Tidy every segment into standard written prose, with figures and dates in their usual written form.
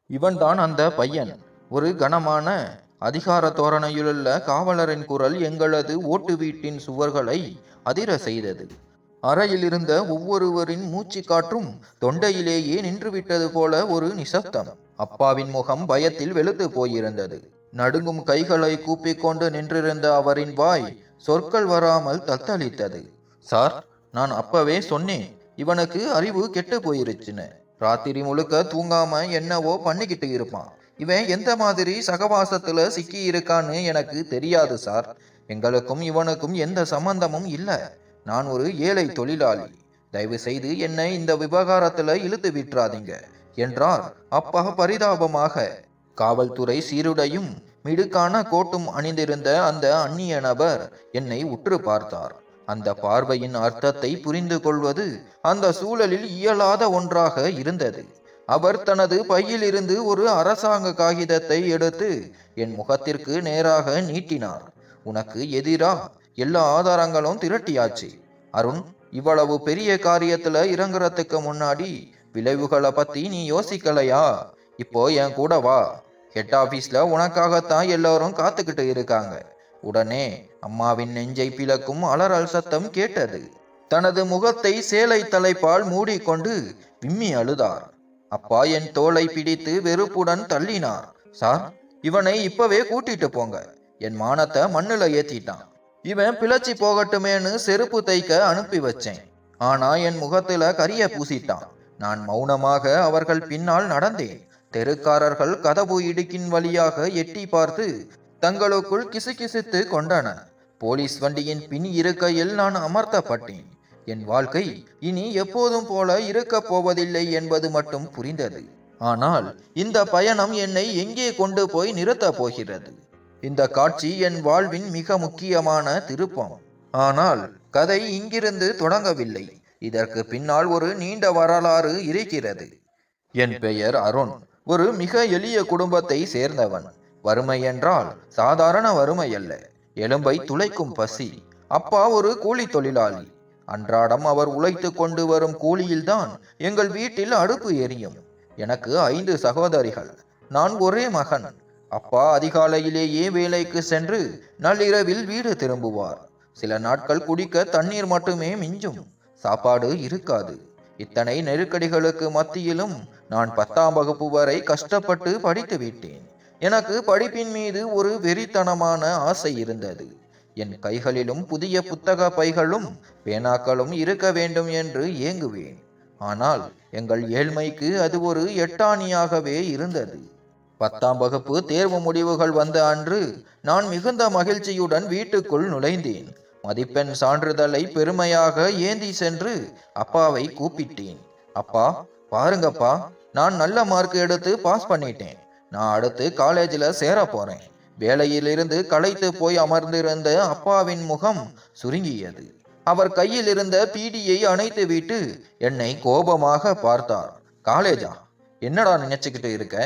இவன்தான் அந்த பையன். ஒரு கனமான அதிகார தோரணையிலுள்ள காவலரின் குரல் எங்களது ஓட்டு வீட்டின் சுவர்களை அதிர செய்தது. அறையில் இருந்த ஒவ்வொருவரின் மூச்சு காற்றும் தொண்டையிலேயே நின்றுவிட்டது போல ஒரு நிசப்தம். அப்பாவின் முகம் பயத்தில் வெளுத்து போயிருந்தது. நடுங்கும் கைகளை கூப்பிக்கொண்டு நின்றிருந்த அவரின் வாய் சொற்கள் வராமல் தத்தளித்தது. சார், நான் அப்பவே சொன்னேன், இவனுக்கு அறிவு கெட்டு போயிருச்சுன்னு. ராத்திரி முழுக்க தூங்காம என்னவோ பண்ணிக்கிட்டு இருப்பான். இவன் எந்த மாதிரி சகவாசத்துல சிக்கி இருக்கான்னு எனக்கு தெரியாது சார். எங்களுக்கும் இவனுக்கும் எந்த சம்பந்தமும் இல்ல. நான் ஒரு ஏழை தொழிலாளி. தயவு செய்து என்னை இந்த விவகாரத்துல இழுத்து விட்டுறாதீங்க என்றார் அப்பா பரிதாபமாக. காவல்துறை சீருடையும் மிடுக்கான கோட்டும் அணிந்திருந்த அந்த அந்நிய நபர் என்னை உற்று பார்த்தார். அந்த பார்வையின் அர்த்தத்தை புரிந்து கொள்வது அந்த சூழலில் இயலாத ஒன்றாக இருந்தது. அவர் தனது பையிலிருந்து ஒரு அரசாங்க காகிதத்தை எடுத்து என் முகத்திற்கு நேராக நீட்டினார். உனக்கு எதிரா எல்லா ஆதாரங்களும் திரட்டியாச்சு அருண். இவ்வளவு பெரிய காரியத்துல இறங்குறதுக்கு முன்னாடி விளைவுகளை பத்தி நீ யோசிக்கலையா? இப்போ என் கூட வா. ஹெட் ஆபீஸ்ல உனக்காகத்தான் எல்லாரும் காத்துக்கிட்டு இருக்காங்க. உடனே அம்மாவின் நெஞ்சை பிளக்கும் அலறல் சத்தம் கேட்டது. தனது முகத்தை சேலை தலைப்பால் மூடிக்கொண்டு விம்மி அழுதார். அப்பா என் தோளை பிடித்து வெறுப்புடன் தள்ளினார். சார், இவனை இப்பவே கூட்டிட்டு போங்க. என் மானத்தை மண்ணுல ஏத்திட்டான். இவன் பிழைச்சி போகட்டுமேனு செருப்பு தைக்க அனுப்பி வச்சேன். ஆனா என் முகத்துல கரிய பூசிட்டான். நான் மௌனமாக அவர்கள் பின்னால் நடந்தேன். தெருக்காரர்கள் கதவு இடுக்கின் வழியாக எட்டி பார்த்து தங்களுக்குள் கிசுகிசுத்து கொண்டன. போலீஸ் வண்டியின் பின் இருக்கையில் நான் அமர்த்தப்பட்டேன். என் வாழ்க்கை இனி எப்போதும் போல இருக்கப் போவதில்லை என்பது மட்டும் புரிந்தது. ஆனால் இந்த பயணம் என்னை எங்கே கொண்டு போய் நிறுத்தப் போகிறது? இந்த காட்சி என் வாழ்வின் மிக முக்கியமான திருப்பம். ஆனால் கதை இங்கிருந்து தொடங்கவில்லை. இதற்கு பின்னால் ஒரு நீண்ட வரலாறு இருக்கிறது. என் பெயர் அருண். ஒரு மிக எளிய குடும்பத்தை சேர்ந்தவன். வறுமை என்றால் சாதாரண வறுமை அல்ல, எலும்பை துளைக்கும் பசி. அப்பா ஒரு கூலி தொழிலாளி. அன்றாடம் அவர் உழைத்து கொண்டு வரும் கூலியில்தான் எங்கள் வீட்டில் அடுப்பு எரியும். எனக்கு 5 சகோதரிகள், நான் ஒரே மகன். அப்பா அதிகாலையிலேயே வேலைக்கு சென்று நள்ளிரவில் வீடு திரும்புவார். சில நாட்கள் குடிக்க தண்ணீர் மட்டுமே மிஞ்சும். சாப்பாடு இருக்காது. இத்தனை நெருக்கடிகளுக்கு மத்தியிலும் நான் 10ஆம் வகுப்பு வரை கஷ்டப்பட்டு படித்து விட்டேன். எனக்கு படிப்பின் மீது ஒரு வெறித்தனமான ஆசை இருந்தது. என் கைகளிலும் புதிய புத்தக பைகளும் பேனாக்களும் இருக்க வேண்டும் என்று ஏங்குவேன். ஆனால் எங்கள் ஏழ்மைக்கு அது ஒரு எட்டாணியாகவே இருந்தது. 10ஆம் வகுப்பு தேர்வு முடிவுகள் வந்த அன்று நான் மிகுந்த மகிழ்ச்சியுடன் வீட்டுக்குள் நுழைந்தேன். மதிப்பெண் சான்றிதழை பெருமையாக ஏந்தி சென்று அப்பாவை கூப்பிட்டேன். அப்பா, பாருங்கப்பா, நான் நல்ல மார்க் எடுத்து பாஸ் பண்ணிட்டேன். நான் அடுத்து காலேஜில் சேர போறேன். வேலையிலிருந்து களைத்து போய் அமர்ந்திருந்த அப்பாவின் முகம் சுருங்கியது. அவர் கையில் இருந்த பீடியை அணைத்து விட்டு என்னை கோபமாக பார்த்தார். காலேஜா? என்னடா நினைச்சுக்கிட்டு இருக்க?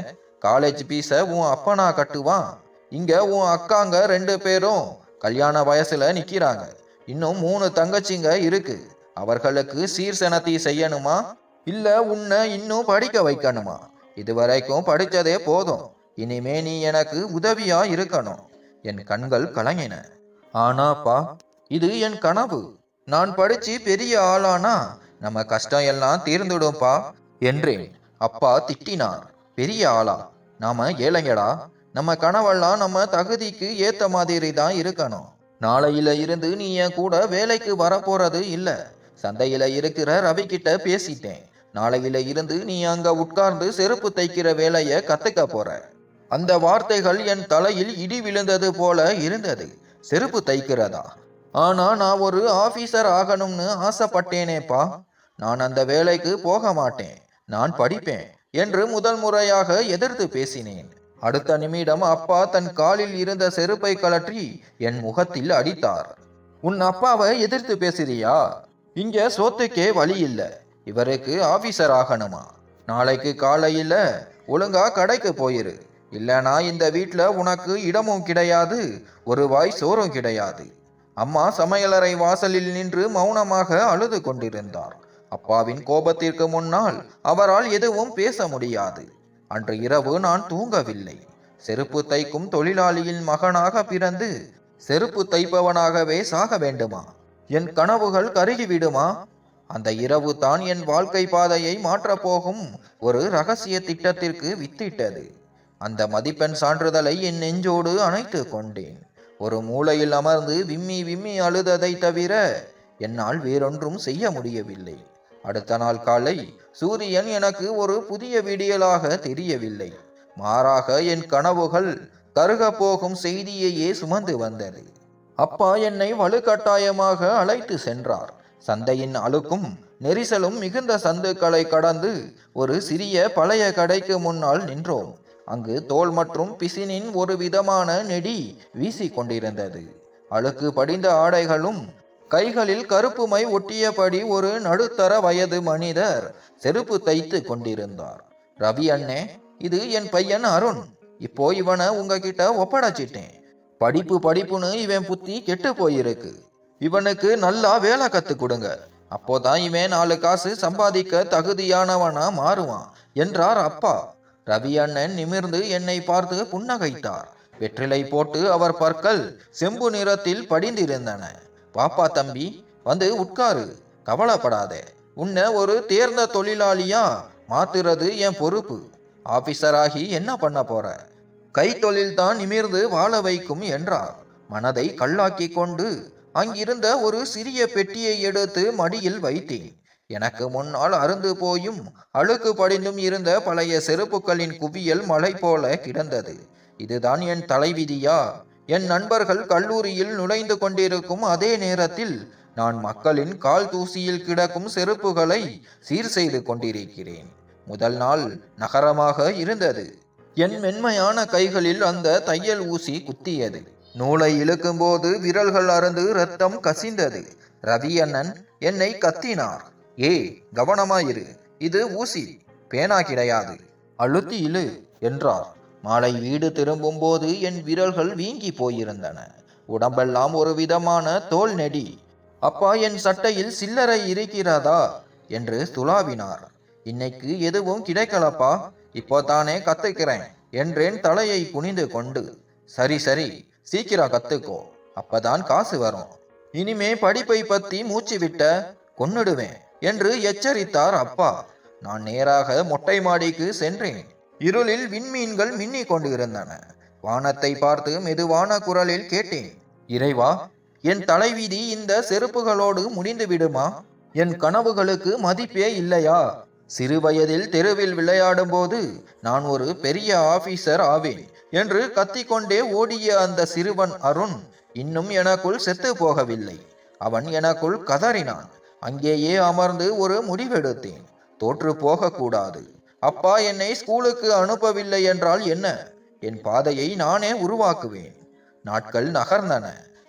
காலேஜ் பீஸ உன் அப்பனா கட்டுவான். இங்க உன் அக்காங்க 2 பேரும் கல்யாண வயசுல நிக்கிறாங்க. இன்னும் 3 தங்கச்சிங்க இருக்கு. அவர்களுக்கு சீர்சனத்தி செய்யணுமா, இல்ல உன்னை இன்னும் படிக்க வைக்கணுமா? இதுவரைக்கும் படித்ததே போதும். இனிமே நீ எனக்கு உதவியா இருக்கணும். என் கண்கள் கலங்கின. ஆனாப்பா, இது என் கனவு. நான் படிச்சு பெரிய ஆளானா நம்ம கஷ்டம் எல்லாம் தீர்ந்துடும்பா என்றேன். அப்பா திட்டினார். பெரிய ஆளா? நாம ஏழைங்கடா. நம்ம கனவெல்லாம் நம்ம தகுதிக்கு ஏத்த மாதிரி தான் இருக்கணும். நாளையில இருந்து நீ என் கூட வேலைக்கு வரப்போறது இல்ல. சந்தையில இருக்கிற ரவி கிட்ட பேசிட்டேன். நாளையில இருந்து நீ அங்க உட்கார்ந்து செருப்பு தைக்கிற வேலைய கத்துக்க போற. அந்த வார்த்தைகள் என் தலையில் இடி விழுந்தது போல இருந்தது. செருப்பு தைக்கிறதா? ஆனா நான் ஒரு ஆபீசர் ஆகணும்னு ஆசைப்பட்டேனேப்பா. நான் அந்த வேலைக்கு போக மாட்டேன். நான் படிப்பேன் என்று முதல் முறையாக எதிர்த்து பேசினேன். அடுத்த நிமிடம் அப்பா தன் காலில் இருந்த செருப்பை கழற்றி என் முகத்தில் அடித்தார். உன் அப்பாவை எதிர்த்து பேசுறியா? இங்க சோத்துக்கே வழி இல்ல. இவருக்கு ஆபீசர் ஆகணுமா? நாளைக்கு காலையில ஒழுங்கா கடைக்கு போயிரு. இல்லனா இந்த வீட்டுல உனக்கு இடமும் கிடையாது, ஒரு வாய் சோறும் கிடையாது. அம்மா சமையலறை வாசலில் நின்று மௌனமாக அழுது கொண்டிருந்தார். அப்பாவின் கோபத்திற்கு முன்னால் அவரால் எதுவும் பேச முடியாது. அன்று இரவு நான் தூங்கவில்லை. செருப்பு தைக்கும் தொழிலாளியின் மகனாக பிறந்து செருப்பு தைப்பவனாகவே சாக வேண்டுமா? என் கனவுகள் கருகிவிடுமா? அந்த இரவு தான் என் வாழ்க்கை பாதையை மாற்றப்போகும் ஒரு ரகசிய திட்டத்திற்கு வித்திட்டது. அந்த மதிப்பெண் சான்றிதழை என் நெஞ்சோடு அணைத்து கொண்டேன். ஒரு மூலையில் அமர்ந்து விம்மி விம்மி அழுததை தவிர என்னால் வேறொன்றும் செய்ய முடியவில்லை. அடுத்த நாள் காலை சூரியன் எனக்கு ஒரு புதிய விடியலாக தெரியவில்லை. மாறாக என் கனவுகள் கருக போகும் செய்தியையே சுமந்து வந்தது. அப்பா என்னை வலுக்கட்டாயமாக அழைத்து சென்றார். சந்தையின் அழுக்கும் நெரிசலும் மிகுந்த சந்துக்களை கடந்து ஒரு சிறிய பழைய கடைக்கு முன்னால் நின்றோம். அங்கு தோல் மற்றும் பிசினின் ஒரு விதமான நெடி வீசி கொண்டிருந்தது. அழுக்கு படிந்த ஆடைகளும் கைகளில் கருப்பு மை ஒட்டியபடி ஒரு நடுத்தர வயது மனிதர் செருப்பு தைத்து கொண்டிருந்தார். ரவி அண்ணே, இது என் பையன் அருண். இப்போ இவனை உங்ககிட்ட ஒப்படைச்சிட்டேன். படிப்புன்னு இவன் புத்தி கெட்டு போயிருக்கு. இவனுக்கு நல்லா வேலை கத்து கொடுங்க. அப்போதான் இவன் 4 காசு சம்பாதிக்க தகுதியானவனா மாறுவான் என்றார் அப்பா. ரவி அண்ணன் நிமிர்ந்து என்னை பார்த்து புன்னகைத்தார். வெற்றிலை போட்டு அவர் பற்கள் செம்பு நிறத்தில் படிந்திருந்தன. பாப்பா தம்பி, வந்து உட்காரு. கவலைப்படாதே. உன்னை ஒரு தேர்ந்த தொழிலாளியா மாத்துறது என் பொறுப்பு. ஆபீசராகி என்ன பண்ண போற? கைத்தொழில் தான் நிமிர்ந்து வாழ வைக்கும் என்றார். மனதை கல்லாக்கி கொண்டு அங்கிருந்த ஒரு சிறிய பெட்டியை எடுத்து மடியில் வைத்தேன். எனக்கு முன்னால் அருந்து போயும் அழுக்கு படிந்தும் இருந்த பழைய செருப்புகளின் குவியல் மலை போல கிடந்தது. இதுதான் என் தலைவிதியா? என் நண்பர்கள் கல்லூரியில் நுழைந்து கொண்டிருக்கும் அதே நேரத்தில் நான் மக்களின் கால் தூசியில் கிடக்கும் செருப்புகளை சீர் செய்து கொண்டிருக்கிறேன். முதல் நாள் நகரமாக இருந்தது. என் மென்மையான கைகளில் அந்த தையல் ஊசி குத்தியது. நூலை இழுக்கும் போது விரல்கள் அருந்து இரத்தம் கசிந்தது. ரவி அண்ணன் என்னை கத்தினார். கவனமாயிரு, இது ஊசி, பேனா கிடையாது, அழுத்தி இழு என்றார். மாலை வீடு திரும்பும் போது என் விரல்கள் வீங்கி போயிருந்தன. உடம்பெல்லாம் ஒரு விதமான தோல் நெடி. அப்பா என் சட்டையில் சில்லறை இருக்கிறதா என்று துளாவினார். இன்னைக்கு எதுவும் கிடைக்கலப்பா, இப்போ தானே கத்துக்கிறேன் என்றேன் தலையை குனிந்து கொண்டு. சரி சீக்கிரம் கத்துக்கோ, அப்பதான் காசு வரும். இனிமே படிப்பை பத்தி மூச்சு விட்ட கொன்னுடுவேன் என்று எச்சரித்தார் அப்பா. நான் நேராக மொட்டை மாடிக்கு சென்றேன். இருளில் விண்மீன்கள் மின்னிக் கொண்டிருந்தன. வானத்தை பார்த்து மெதுவான குரலில் கேட்டேன், இறைவா, என் தலைவிதி இந்த செருப்புகளோடு முடிந்து விடுமா? என் கனவுகளுக்கு மதிப்பே இல்லையா? சிறு வயதில் தெருவில் விளையாடும் போது நான் ஒரு பெரிய ஆபீசர் ஆவேன் என்று கத்திக்கொண்டே ஓடிய அந்த சிறுவன் அருண் இன்னும் எனக்குள் செத்து போகவில்லை. அவன் எனக்குள் கதறினான். அங்கேயே அமர்ந்து ஒரு முடிவெடுத்தேன். தோற்று போகக்கூடாது. அப்பா என்னை ஸ்கூலுக்கு அனுப்பவில்லை என்றால் என்ன? என் பாதையை நானே உருவாக்குவேன். நாட்கள் நகர்ந்தன.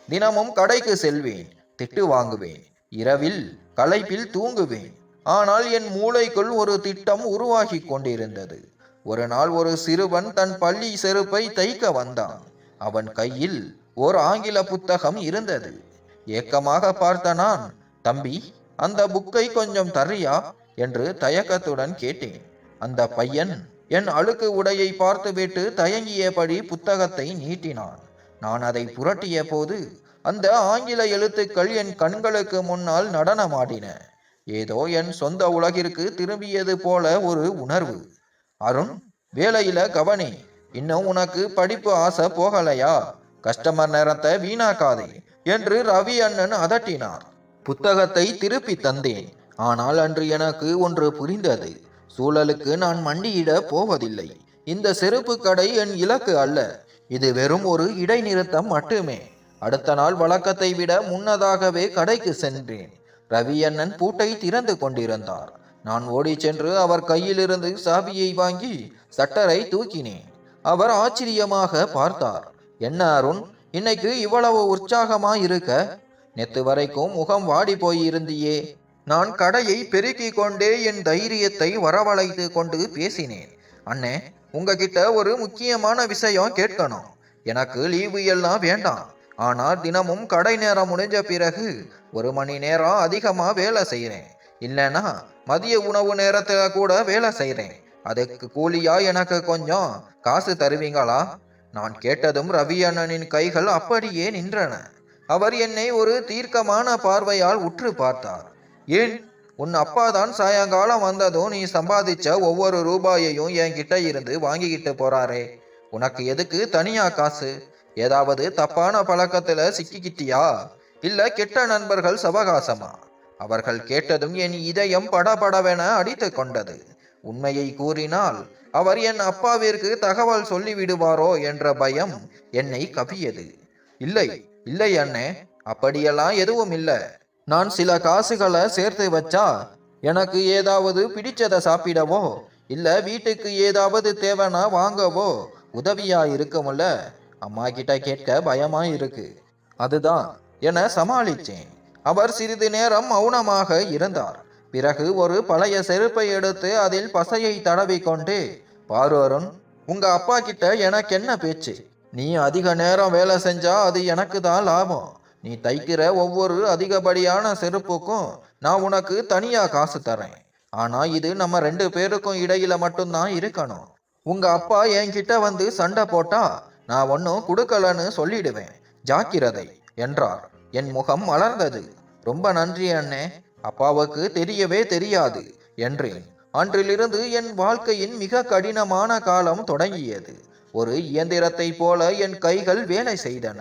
தினமும் கடைக்கு செல்வேன், திட்டு வாங்குவேன், இரவில் களைப்பில் தூங்குவேன். ஆனால் என் மூளைக்குள் ஒரு திட்டம் உருவாகி கொண்டிருந்தது. ஒரு நாள் ஒரு சிறுவன் தன் பள்ளி செருப்பை தைக்க வந்தான். அவன் கையில் ஓர் ஆங்கில புத்தகம் இருந்தது. ஏக்கமாக பார்த்த நான், தம்பி, அந்த புக்கை கொஞ்சம் தர்றியா என்று தயக்கத்துடன் கேட்டேன். அந்த பையன் என் அழுக்கு உடையை பார்த்துவிட்டு தயங்கியபடி புத்தகத்தை நீட்டினான். நான் அதை புரட்டிய போது அந்த ஆங்கில எழுத்துக்கள் என் கண்களுக்கு முன்னால் நடனமாடின. ஏதோ என் சொந்த உலகிற்கு திரும்பியது போல ஒரு உணர்வு. அருண், வேலையில கவனி. இன்னும் உனக்கு படிப்பு ஆசை போகலையா? கஸ்டமர் நேரத்தை வீணாக்காதே என்று ரவி அண்ணன் அதட்டினார். புத்தகத்தை திருப்பி தந்தேன். ஆனால் அன்று எனக்கு ஒன்று புரிந்தது. சூழலுக்கு நான் மண்டியிட போவதில்லை. இந்த செருப்பு கடை என் இலக்கு அல்ல. இது வெறும் ஒரு இடைநிறுத்தம் மட்டுமே. அடுத்த நாள் வழக்கத்தை விட முன்னதாகவே கடைக்கு சென்றேன். ரவி அண்ணன் பூட்டை திறந்து கொண்டிருந்தார். நான் ஓடி சென்று அவர் கையிலிருந்து சாவியை வாங்கி சட்டரை தூக்கினேன். அவர் ஆச்சரியமாக பார்த்தார். என்ன அருண், இன்னைக்கு இவ்வளவு உற்சாகமா இருக்க? நேத்து வரைக்கும் முகம் வாடி போயிருந்தியே. நான் கடையை பெருக்கிக் கொண்டே என் தைரியத்தை வரவழைத்து கொண்டு பேசினேன். அண்ணே, உங்ககிட்ட ஒரு முக்கியமான விஷயம் கேட்கணும். எனக்கு லீவு எல்லாம் வேண்டாம். ஆனால் தினமும் கடை நேரம் முடிஞ்ச பிறகு 1 மணி நேரம் அதிகமாக வேலை செய்கிறேன். இல்லைன்னா மதிய உணவு நேரத்தில் கூட வேலை செய்கிறேன். அதுக்கு கூலியா எனக்கு கொஞ்சம் காசு தருவீங்களா? நான் கேட்டதும் ரவி அண்ணனின் கைகள் அப்படியே நின்றன. அவர் என்னை ஒரு தீர்க்கமான பார்வையால் உற்று பார்த்தார். ஏன், உன் அப்பாதான் சாயங்காலம் வந்ததும் நீ சம்பாதிச்ச ஒவ்வொரு ரூபாயையும் என்கிட்ட இருந்து வாங்கிக்கிட்டு போறாரே, உனக்கு எதுக்கு தனியா காசு? ஏதாவது தப்பான பழக்கத்துல சிக்கிக்கிட்டியா? இல்ல கெட்ட நண்பர்கள் சவகாசமா? அவர்கள் கேட்டதும் என் இதயம் படபடவென அடித்து கொண்டது. உண்மையை கூறினால் அவர் என் அப்பாவிற்கு தகவல் சொல்லிவிடுவாரோ என்ற பயம் என்னை கவியது. இல்லை இல்லை அண்ணே, அப்படியெல்லாம் எதுவும் இல்லை. நான் சில காசுகளை சேர்த்து வச்சா எனக்கு ஏதாவது பிடிச்சதை சாப்பிடவோ இல்ல வீட்டுக்கு ஏதாவது தேவைன்னா வாங்கவோ உதவியா இருக்கும்ல. அம்மா கிட்ட கேட்க பயமா இருக்கு, அதுதான் என சமாளிச்சேன். அவர் சிறிது நேரம் மௌனமாக இருந்தார். பிறகு ஒரு பழைய செருப்பை எடுத்து அதில் பசையை தடவி கொண்டு, பாரு அருண், உங்க அப்பா கிட்ட எனக்கு என்ன பேச்சு? நீ அதிக நேரம் வேலை செஞ்சா அது எனக்கு தான் லாபம். நீ தைக்கிற ஒவ்வொரு அதிகப்படியான செருப்புக்கும் நான் உனக்கு தனியா காசு தரேன். ஆனா இது நம்ம 2 பேருக்கும் இடையில மட்டும்தான் இருக்கணும். உங்க அப்பா என்கிட்ட வந்து சண்டை போட்டா நான் ஒன்னும் கொடுக்கலன்னு சொல்லிடுவேன், ஜாக்கிரதை என்றார். என் முகம் மலர்ந்தது. ரொம்ப நன்றி அண்ணே, அப்பாவுக்கு தெரியவே தெரியாது என்றேன். அன்றிலிருந்து என் வாழ்க்கையின் மிக கடினமான காலம் தொடங்கியது. ஒரு இயந்திரத்தை போல என் கைகள் வேலை செய்தன.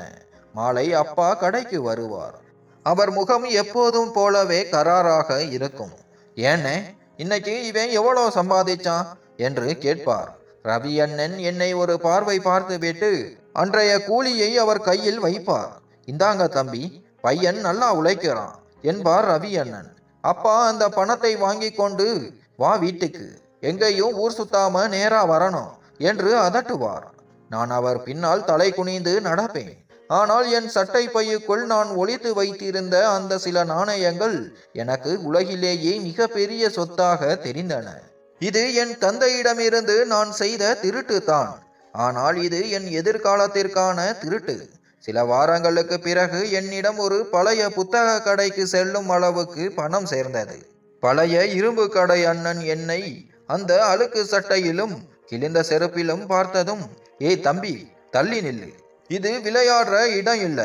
மாலை அப்பா கடைக்கு வருவார். அவர் முகம் எப்போதும் போலவே கராராக இருக்கும். ஏன்னே, இன்னைக்கு இவன் எவ்வளோ சம்பாதிச்சான் என்று கேட்பார். ரவி அண்ணன் என்னை ஒரு பார்வை பார்த்துவிட்டு அன்றைய கூலியை அவர் கையில் வைப்பார். இந்தாங்க தம்பி, பையன் நல்லா உழைக்கிறான் என்பார் ரவி அண்ணன். அப்பா அந்த பணத்தை வாங்கி கொண்டு, வா வீட்டுக்கு, எங்கேயும் ஊர் சுத்தாம நேரா வரணும் என்று அதட்டுவார். நான் அவர் பின்னால் தலை குனிந்து நடப்பேன். ஆனால் என் சட்டை பையுக்குள் நான் ஒளித்து வைத்திருந்த அந்த சில நாணயங்கள் எனக்கு உலகிலேயே மிக பெரிய சொத்தாக தெரிந்தன. இது என் தந்தையிடமிருந்து நான் செய்த திருட்டு தான். ஆனால் இது என் எதிர்காலத்திற்கான திருட்டு. சில வாரங்களுக்கு பிறகு என்னிடம் ஒரு பழைய புத்தக கடைக்கு செல்லும் அளவுக்கு பணம் சேர்ந்தது. பழைய இரும்பு கடை அண்ணன் என்னை அந்த அழுக்கு சட்டையிலும் கிழிந்த செருப்பிலும் பார்த்ததும், ஏய் தம்பி, தள்ளி நில்லு, இது விளையாடுற இடம் இல்ல,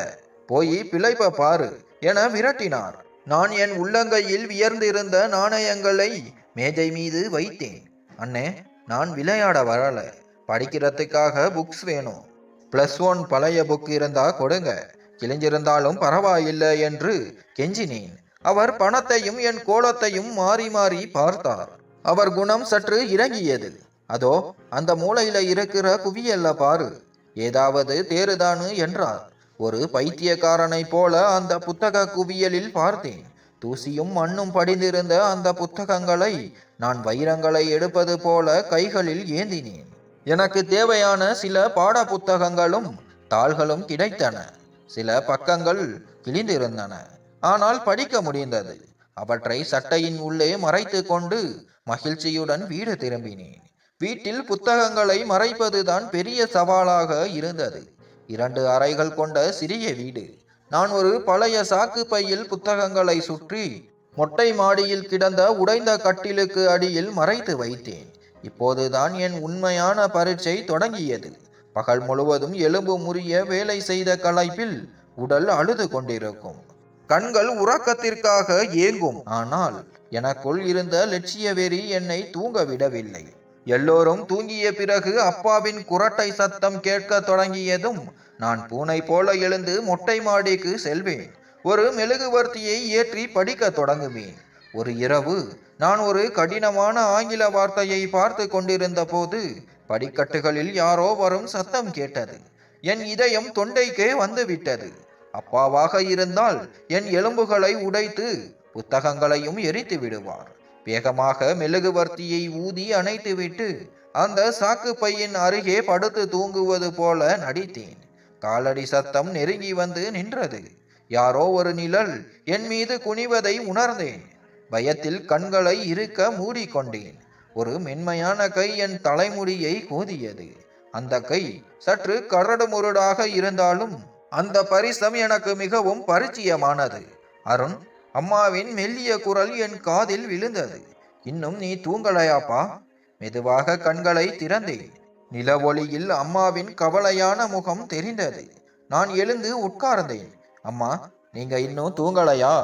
போய் பிழைப்ப பாரு என விரட்டினார். நான் என் உள்ளங்கையில் வியர்ந்திருந்த நாணயங்களை மேஜை மீது வைத்தேன். அண்ணே, நான் விளையாட வரல, படிக்கிறதுக்காக புக்ஸ் வேணும். +1 பழைய புக் இருந்தா கொடுங்க, கிழிஞ்சிருந்தாலும் பரவாயில்லை என்று கெஞ்சினேன். அவர் பணத்தையும் என் கோலத்தையும் மாறி மாறி பார்த்தார். அவர் குணம் சற்று இறங்கியது. அதோ அந்த மூலையில இருக்கிற குவியல்ல பாரு, ஏதாவது தேறுதானு என்றார். ஒரு பைத்தியக்காரனை போல அந்த புத்தக குவியலில் பார்த்தேன். தூசியும் மண்ணும் படிந்திருந்த அந்த புத்தகங்களை நான் வைரங்களை எடுப்பது போல கைகளில் ஏந்தினேன். எனக்கு தேவையான சில பாட புத்தகங்களும் தாள்களும் கிடைத்தன. சில பக்கங்கள் கிழிந்திருந்தன, ஆனால் படிக்க முடிந்தது. அவற்றை சட்டையின் உள்ளே மறைத்து கொண்டு மகிழ்ச்சியுடன் வீடு திரும்பினேன். வீட்டில் புத்தகங்களை மறைப்பதுதான் பெரிய சவாலாக இருந்தது. 2 அறைகள் கொண்ட சிறிய வீடு. நான் ஒரு பழைய சாக்கு பையில் புத்தகங்களை சுற்றி மொட்டை மாடியில் கிடந்த உடைந்த கட்டிலுக்கு அடியில் மறைத்து வைத்தேன். இப்போதுதான் என் உண்மையான பரீட்சை தொடங்கியது. பகல் முழுவதும் எலும்பு முறிய வேலை செய்த களைப்பில் உடல் அழுது கொண்டிருக்கும். கண்கள் உறக்கத்திற்காக ஏங்கும். ஆனால் எனக்குள் இருந்த லட்சிய வெறி என்னை தூங்க விடவில்லை. எல்லோரும் தூங்கிய பிறகு அப்பாவின் குரட்டை சத்தம் கேட்க தொடங்கியதும் நான் பூனை போல எழுந்து மொட்டை மாடிக்கு செல்வேன். ஒரு மெழுகுவர்த்தியை ஏற்றி படிக்க தொடங்குவேன். ஒரு இரவு நான் ஒரு கடினமான ஆங்கில வார்த்தையை பார்த்து கொண்டிருந்த போது படிக்கட்டுகளில் யாரோ வரும் சத்தம் கேட்டது. என் இதயம் தொண்டைக்கே வந்துவிட்டது. அப்பாவாக இருந்தால் என் எலும்புகளை உடைத்து புத்தகங்களையும் எரித்து விடுவார். வேகமாக மெழுகுவர்த்தியை ஊதி அணைத்துவிட்டு அந்த சாக்கு பையின் அருகே படுத்து தூங்குவது போல நடித்தேன். காலடி சத்தம் நெருங்கி வந்து நின்றது. யாரோ ஒரு நிழல் என் மீது குனிவதை உணர்ந்தேன். பயத்தில் கண்களை இறுக்க மூடிக்கொண்டேன். ஒரு மென்மையான கை என் தலைமுடியை கோதியது. அந்த கை சற்று கரடு முரடாக இருந்தாலும் அந்த பரிசம் எனக்கு மிகவும் பரிச்சயமானது. அருண், அம்மாவின் மெல்லிய குரல் என் காதில் விழுந்தது. இன்னும் நீ தூங்கலையாப்பா? மெதுவாக கண்களை திறந்தேன். நில ஒளியில் அம்மாவின் கவலையான முகம் தெரிந்தது. நான் எழுந்து உட்கார்ந்தேன். அம்மா, நீங்க இன்னும் தூங்கலையா?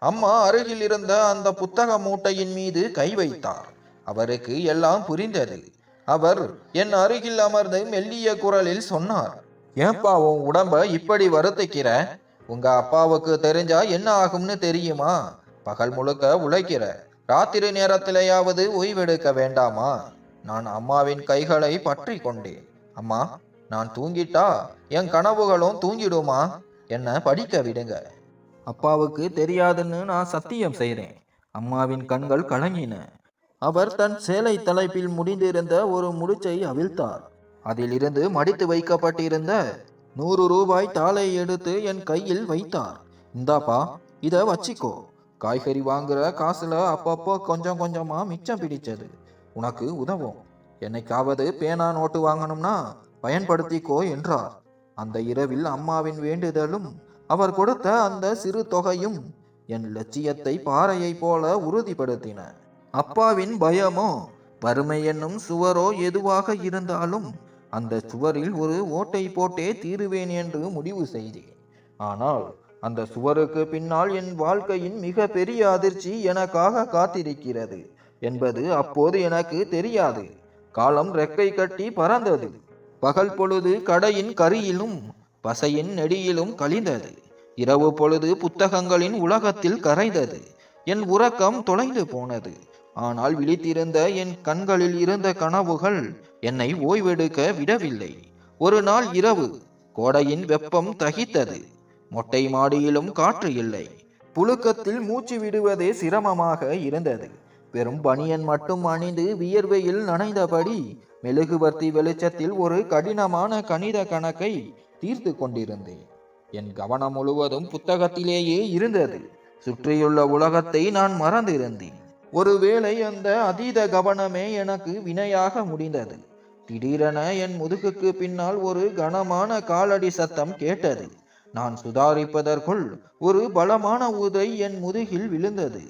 அம்மா அருகில் இருந்த அந்த புத்தக மூட்டையின் மீது கை வைத்தார். அவருக்கு எல்லாம் புரிந்தது. அவர் என் அருகில் அமர்ந்து மெல்லிய குரலில் சொன்னார், ஏன்பா உன் உடம்ப இப்படி வருத்திக்கிற? உங்க அப்பாவுக்கு தெரிஞ்சா என்ன ஆகும்னு தெரியுமா? பகல் முழுக்க உழைக்கிற, ராத்திரி நேரத்திலேயாவது ஓய்வெடுக்க வேண்டாமா? நான் அம்மாவின் கைகளை பற்றி கொண்டேன். அம்மா, நான் தூங்கிட்டா என் கனவுகளும் தூங்கிடுமா? என்ன படிக்க விடுங்க. அப்பாவுக்கு தெரியாதுன்னு நான் சத்தியம் செய்றேன். அம்மாவின் கண்கள் கலங்கின. அவர் தன் சேலை தலைப்பில் முடிந்திருந்த ஒரு முடிச்சை அவிழ்த்தார். அதிலிருந்து மடித்து வைக்கப்பட்டிருந்த 100 ரூபாய் தாளை எடுத்து என் கையில் வைத்தார். இந்தாப்பா, இத வச்சிக்கோ. காய்கறி வாங்குற காசுல அப்பப்போ கொஞ்சம் கொஞ்சமா மிச்சம் பிடிச்சது உனக்கு உதவும். என்னைக்காவது பேனா நோட்டு வாங்கணும்னா பயன்படுத்திக்கோ என்றார். அந்த இரவில் அம்மாவின் வேண்டுதலும் அவர் கொடுத்த அந்த சிறு தொகையும் என் லட்சியத்தை பாறையை போல உறுதிப்படுத்தின. அப்பாவின் பயமோ வறுமை என்னும் சுவரோ எதுவாக இருந்தாலும் அந்த சுவரில் ஒரு ஓட்டை போட்டே தீருவேன் என்று முடிவு செய்தேன். ஆனால் அந்த சுவருக்கு பின்னால் என் வாழ்க்கையின் மிக பெரிய அதிர்ச்சி எனக்காக காத்திருக்கிறது என்பது அப்போது எனக்கு தெரியாது. காலம் ரெக்கை கட்டி பறந்தது. பகல் பொழுது கடையின் கரியிலும் பசையின் நெடியிலும் கழிந்தது. இரவு பொழுது புத்தகங்களின் உலகத்தில் கரைந்தது. என் உறக்கம் தொலைந்து போனது. ஆனால் விழித்திருந்த என் கண்களில் இருந்த கனவுகள் என்னை ஓய்வெடுக்க விடவில்லை. ஒரு நாள் இரவு கோடையின் வெப்பம் தகித்தது. மொட்டை மாடியிலும் காற்று இல்லை. புழுக்கத்தில் மூச்சு விடுவதே சிரமமாக இருந்தது. வெறும் பனியன் மட்டும் அணிந்து வியர்வையில் நனைந்தபடி மெழுகுவர்த்தி வெளிச்சத்தில் ஒரு கடினமான கணித கணக்கை தீர்த்து கொண்டிருந்தேன். என் கவனம் முழுவதும் புத்தகத்திலேயே இருந்தது. சுற்றியுள்ள உலகத்தை நான் மறந்திருந்தேன். ஒருவேளை அந்த அதீத கவனமே எனக்கு வினையாக முடிந்தது. திடீரென என் முதுகுக்கு பின்னால் ஒரு கனமான காலடி சத்தம் கேட்டது. நான் சுதாரிப்பதற்குள் ஒரு பலமான உதை என் முதுகில் விழுந்தது.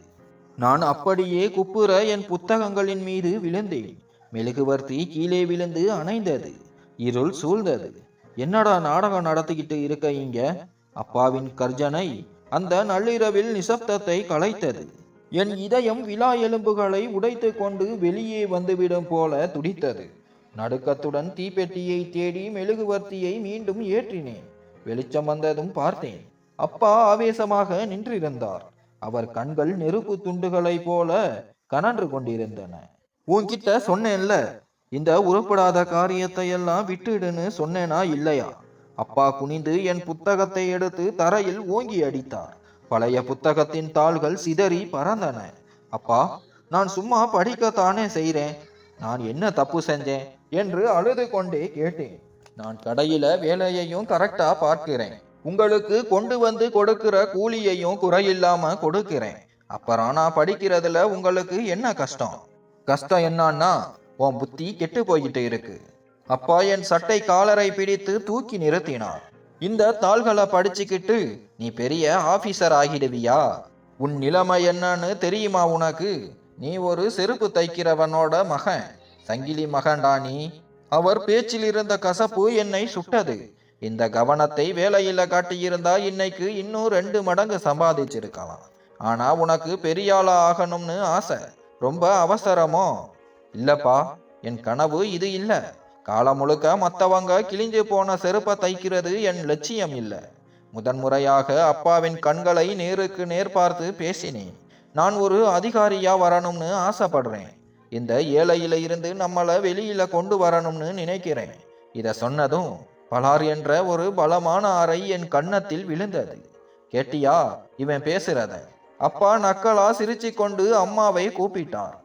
நான் அப்படியே குப்புற என் புத்தகங்களின் மீது விழுந்தேன். மெழுகுவர்த்தி கீழே விழுந்து அணைந்தது. இருள் சூழ்ந்தது. என்னடா நாடகம் நடத்திக்கிட்டு இருக்க இங்க? அப்பாவின் கர்ஜனை அந்த நள்ளிரவில் நிசப்தத்தை கலைத்தது. என் இதயம் விலா எலும்புகளை உடைத்து கொண்டு வெளியே வந்துவிடும் போல துடித்தது. நடுக்கத்துடன் தீப்பெட்டியை தேடி மெழுகுவர்த்தியை மீண்டும் ஏற்றினேன். வெளிச்சம் வந்ததும் பார்த்தேன். அப்பா ஆவேசமாக நின்றிருந்தார். அவர் கண்கள் நெருப்பு துண்டுகளை போல கனன்று கொண்டிருந்தன. உன்கிட்ட சொன்னேன்ல, இந்த உருப்படாத காரியத்தை எல்லாம் விட்டுடுன்னு சொன்னேனா இல்லையா? அப்பா குனிந்து என் புத்தகத்தை எடுத்து தரையில் ஓங்கி அடித்தார். பழைய புத்தகத்தின் தாள்கள் சிதறி பறந்தன. அப்பா, நான் சும்மா படிக்கத்தானே செய்றேன். நான் என்ன தப்பு செஞ்சேன் என்று அழுது கொண்டே கேட்டேன். நான் கடையில வேலையையும் கரெக்டா பார்க்கிறேன். உங்களுக்கு கொண்டு வந்து கொடுக்கிற கூலியையும் குறையில்லாம கொடுக்கிறேன். அப்புறம் நான் படிக்கிறதுல உங்களுக்கு என்ன கஷ்டம்? கஷ்டம் என்னன்னா உன் புத்தி கெட்டு போயிட்டு இருக்கு. அப்பா என் சட்டை காலரை பிடித்து தூக்கி நிறுத்தினார். இந்த தாள்களை படிச்சுக்கிட்டு நீ பெரிய ஆபீசர் ஆகிடுவியா? உன் நிலைமை என்னன்னு தெரியுமா உனக்கு? நீ ஒரு செருப்பு தைக்கிறவனோட மகன், சங்கிலி மகன்டா நீ. அவர் பேச்சில் இருந்த கசப்பு என்னை சுட்டது. இந்த கவனத்தை வேலையில காட்டியிருந்தா இன்னைக்கு இன்னும் 2 மடங்கு சம்பாதிச்சிருக்கலாம். ஆனா உனக்கு பெரியாளா ஆகணும்னு ஆசை. ரொம்ப அவசரமோ? இல்லப்பா, என் கனவு இது இல்ல. காலம் முழுக்க மற்றவங்க கிழிஞ்சு போன செருப்பை தைக்கிறது என் லட்சியம் இல்லை. முதன்முறையாக அப்பாவின் கண்களை நேருக்கு நேர் பார்த்து பேசினேன். நான் ஒரு அதிகாரியா வரணும்னு ஆசைப்படுறேன். இந்த ஏழையில இருந்து நம்மளை வெளியில கொண்டு வரணும்னு நினைக்கிறேன். இத சொன்னதும் பலார் என்ற ஒரு பலமான அறை என் கன்னத்தில் விழுந்தது. கேட்டியா இவன் பேசுறத? அப்பா நக்கலா சிரிச்சு கொண்டு அம்மாவை கூப்பிட்டார்.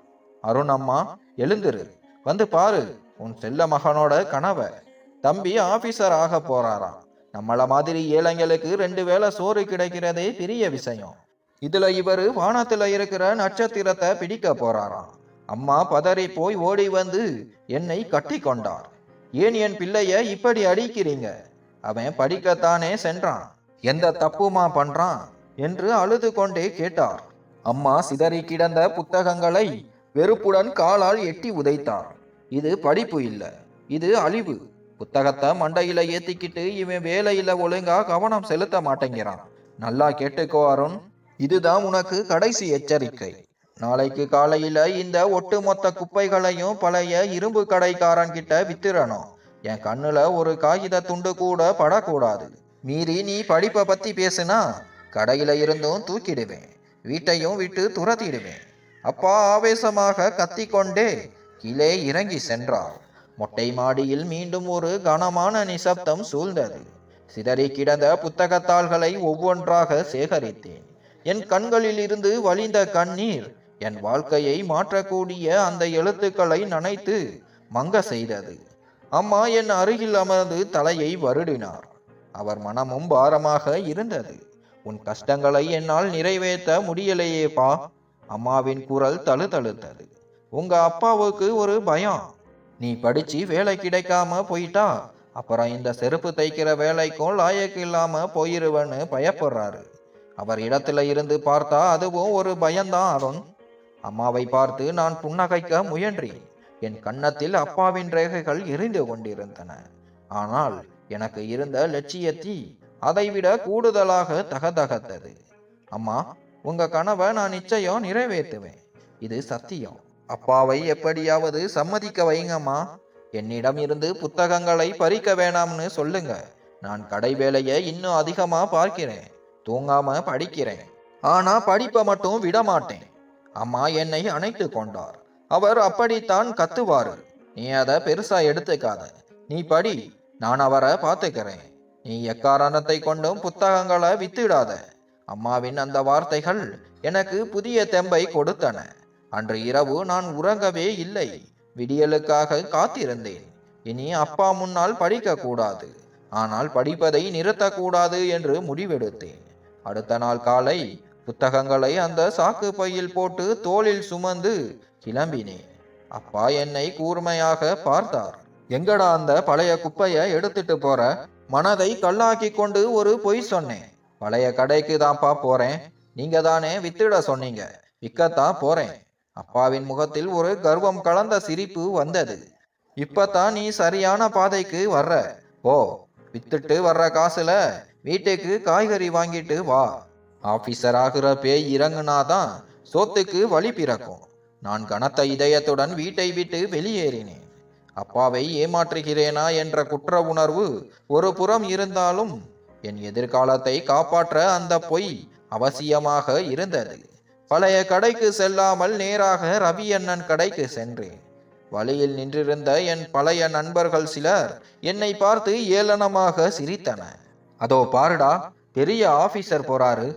அருண் அம்மா, எழுந்துரு, வந்து பாரு உன் செல்ல மகனோட கனவை. தம்பி ஆபீசர் ஆக போறாராம். நம்மள மாதிரி ஏழைங்களுக்கு 2 வேளை சோறு கிடைக்கிறதே பெரிய விஷயம். இதுல இவரு வானத்துல இருக்கிற நட்சத்திரத்தை பிடிக்க போறாராம். அம்மா பதறி போய் ஓடி வந்து என்னை கட்டி கொண்டார். ஏன் என் பிள்ளைய இப்படி அடிக்கிறீங்க? அவன் படிக்கத்தானே சென்றான். எந்த தப்புமா பண்றான் என்று அழுது கொண்டே கேட்டார். அம்மா சிதறி கிடந்த புத்தகங்களை வெறுப்புடன் காலால் எட்டி உதைத்தார். இது படிப்பு இல்ல, இது அழிவு. புத்தகத்தை மண்டையில ஏத்திக்கிட்டு இவன் வேலையில ஒழுங்கா கவனம் செலுத்த மாட்டேங்கிறான். நல்லா கேட்டுக்கோ அருண், இதுதான் உனக்கு கடைசி எச்சரிக்கை. நாளைக்கு காலையில இந்த ஒட்டுமொத்த குப்பைகளையும் பழைய இரும்பு கடைக்காரன் கிட்ட வித்துறணும். என் கண்ணுல ஒரு காகித துண்டு கூட படக்கூடாது. மீறி நீ படிப்பை பத்தி பேசுனா கடையில இருந்தும் தூக்கிடுவேன், வீட்டையும் விட்டு துரத்திடுவேன். அப்பா ஆவேசமாக கத்திக்கொண்டே கீழே இறங்கி சென்றார். மொட்டை மாடியில் மீண்டும் ஒரு கனமான நிசப்தம் சூழ்ந்தது. சிதறி கிடந்த புத்தகத்தாள்களை ஒவ்வொன்றாக சேகரித்தேன். என் கண்களில் இருந்து வழிந்த கண்ணீர் என் வாழ்க்கையை மாற்றக்கூடிய அந்த எழுத்துக்களை நனைத்து மங்க செய்தது. அம்மா என் அருகில் அமர்ந்து தலையை வருடினார். அவர் மனமும் பாரமாக இருந்தது. உன் கஷ்டங்களை என்னால் நிறைவேற்ற முடியலையேப்பா. அம்மாவின் குரல் தழுதழுத்தது. உங்க அப்பாவுக்கு ஒரு பயம். நீ படிச்சு வேலை கிடைக்காம போயிட்டா அப்புறம் இந்த செருப்பு தைக்கிற வேலைக்கும் லாயக்கு இல்லாம போயிருவன்னு பயப்படுறாரு. அவர் இடத்துல இருந்து பார்த்தா அதுவும் ஒரு பயம்தான் அருண். அம்மாவை பார்த்து நான் புன்னகைக்க முயன்றேன். என் கன்னத்தில் அப்பாவின் ரேகைகள் எரிந்து கொண்டிருந்தன. ஆனால் எனக்கு இருந்த லட்சியத்தி அதைவிட கூடுதலாக தகதகத்தது. அம்மா, உங்க கனவை நான் நிச்சயம் நிறைவேற்றுவேன். இது சத்தியம். அப்பாவை எப்படியாவது சம்மதிக்க வைங்கம்மா. என்னிடம் இருந்து புத்தகங்களை பறிக்க வேணாம்னு சொல்லுங்க. நான் கடை வேலையை இன்னும் அதிகமா பார்க்கிறேன், தூங்காம படிக்கிறேன். ஆனா படிப்பை மட்டும் விடமாட்டேன். அம்மா என்னை அணைத்து கொண்டார். அவர் அப்படித்தான் கத்துவாரு. நீ அதை பெருசா எடுத்துக்காத, நீ படி, நான் அவரை பார்த்துக்கிறேன். நீ எக்காரணத்தை கொண்டும் புத்தகங்களை வித்துடாத. அம்மாவின் அந்த வார்த்தைகள் எனக்கு புதிய தெம்பை கொடுத்தன. அன்று இரவு நான் உறங்கவே இல்லை. விடியலுக்காக காத்திருந்தேன். இனி அப்பா முன்னால் படிக்க கூடாது, ஆனால் படிப்பதை நிறுத்தக்கூடாது என்று முடிவெடுத்தேன். அடுத்த நாள் காலை புத்தகங்களை அந்த சாக்கு பையில் போட்டு தோளில் சுமந்து கிளம்பினேன். அப்பா என்னை கூர்மையாக பார்த்தார். எங்கடா அந்த பழைய குப்பைய எடுத்துட்டு போற? மனதை கல்லாக்கி கொண்டு ஒரு பொய் சொன்னேன். பழைய கடைக்கு தான்ப்பா போறேன். நீங்க தானே வித்துட சொன்னீங்க, விற்கத்தான் போறேன். அப்பாவின் முகத்தில் ஒரு கர்வம் கலந்த சிரிப்பு வந்தது. இப்பதான் நீ சரியான பாதைக்கு வர்ற. ஓ, வித்துட்டு வர்ற காசுல வீட்டுக்கு காய்கறி வாங்கிட்டு வா. ஆபீசர் ஆகிற பேய் இறங்குனாதான் சோத்துக்கு வழி பிறக்கும். நான் கனத்த இதயத்துடன் வீட்டை விட்டு வெளியேறினேன். அப்பாவை ஏமாற்றுகிறேனா என்ற குற்ற உணர்வு ஒரு புறம் இருந்தாலும் என் எதிர்காலத்தை காப்பாற்ற அந்த பொய் அவசியமாக இருந்தது. பழைய கடைக்கு செல்லாமல் நேராக ரவி அண்ணன் கடைக்கு சென்றேன். வழியில் நின்றிருந்த என் பழைய நண்பர்கள் சிலர் என்னை பார்த்து ஏளனமாக சிரித்தன. அதோ பாருடா, பெரிய ஆபீசர் போறாரு.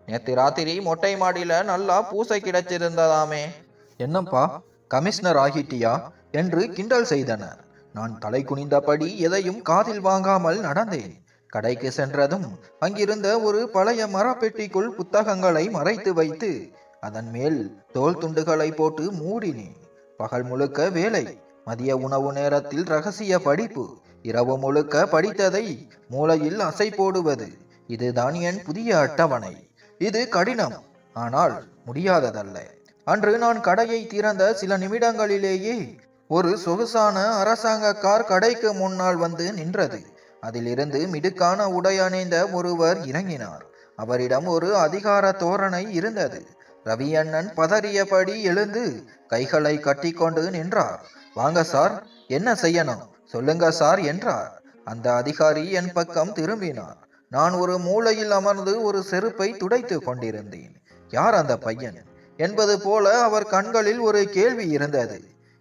நேத்து ராத்திரி மொட்டை மாடியில நல்லா பூசை கிடைச்சிருந்ததாமே. என்னப்பா, கமிஷனர் ஆகிட்டியா என்று கிண்டல் செய்தனர். நான் தலை குனிந்தபடி எதையும் காதில் வாங்காமல் நடந்தேன். கடைக்கு சென்றதும் அங்கிருந்த ஒரு பழைய மரப்பெட்டிக்குள் புத்தகங்களை மறைத்து வைத்து அதன் மேல் தோல் துண்டுகளை போட்டு மூடினேன். பகல் முழுக்க வேலை, மதிய உணவு நேரத்தில் ரகசிய படிப்பு, இரவு முழுக்க படித்ததை மூளையில் அசை போடுவது. இதுதான் என் புதிய அட்டவணை. இது கடினம், ஆனால் முடியாததல்ல. அன்று நான் கடையை திறந்த சில நிமிடங்களிலேயே ஒரு சொகுசான அரசாங்க கார் கடைக்கு முன்னால் வந்து நின்றது. அதிலிருந்து மிடுக்கான உடை அணிந்த ஒருவர் இறங்கினார். அவரிடம் ஒரு அதிகார தோரணை இருந்தது. ரவி அண்ணன் பதறியபடி எழுந்து கைகளை கட்டி கொண்டு நின்றார். வாங்க சார், என்ன செய்யணும் சொல்லுங்க சார் என்றார். அந்த அதிகாரி என் பக்கம் திரும்பினார். நான் ஒரு மூலையில் அமர்ந்து ஒரு செருப்பை துடைத்து கொண்டிருந்தேன். யார் அந்த பையன் என்பது போல அவர் கண்களில் ஒரு கேள்வி இருந்தது.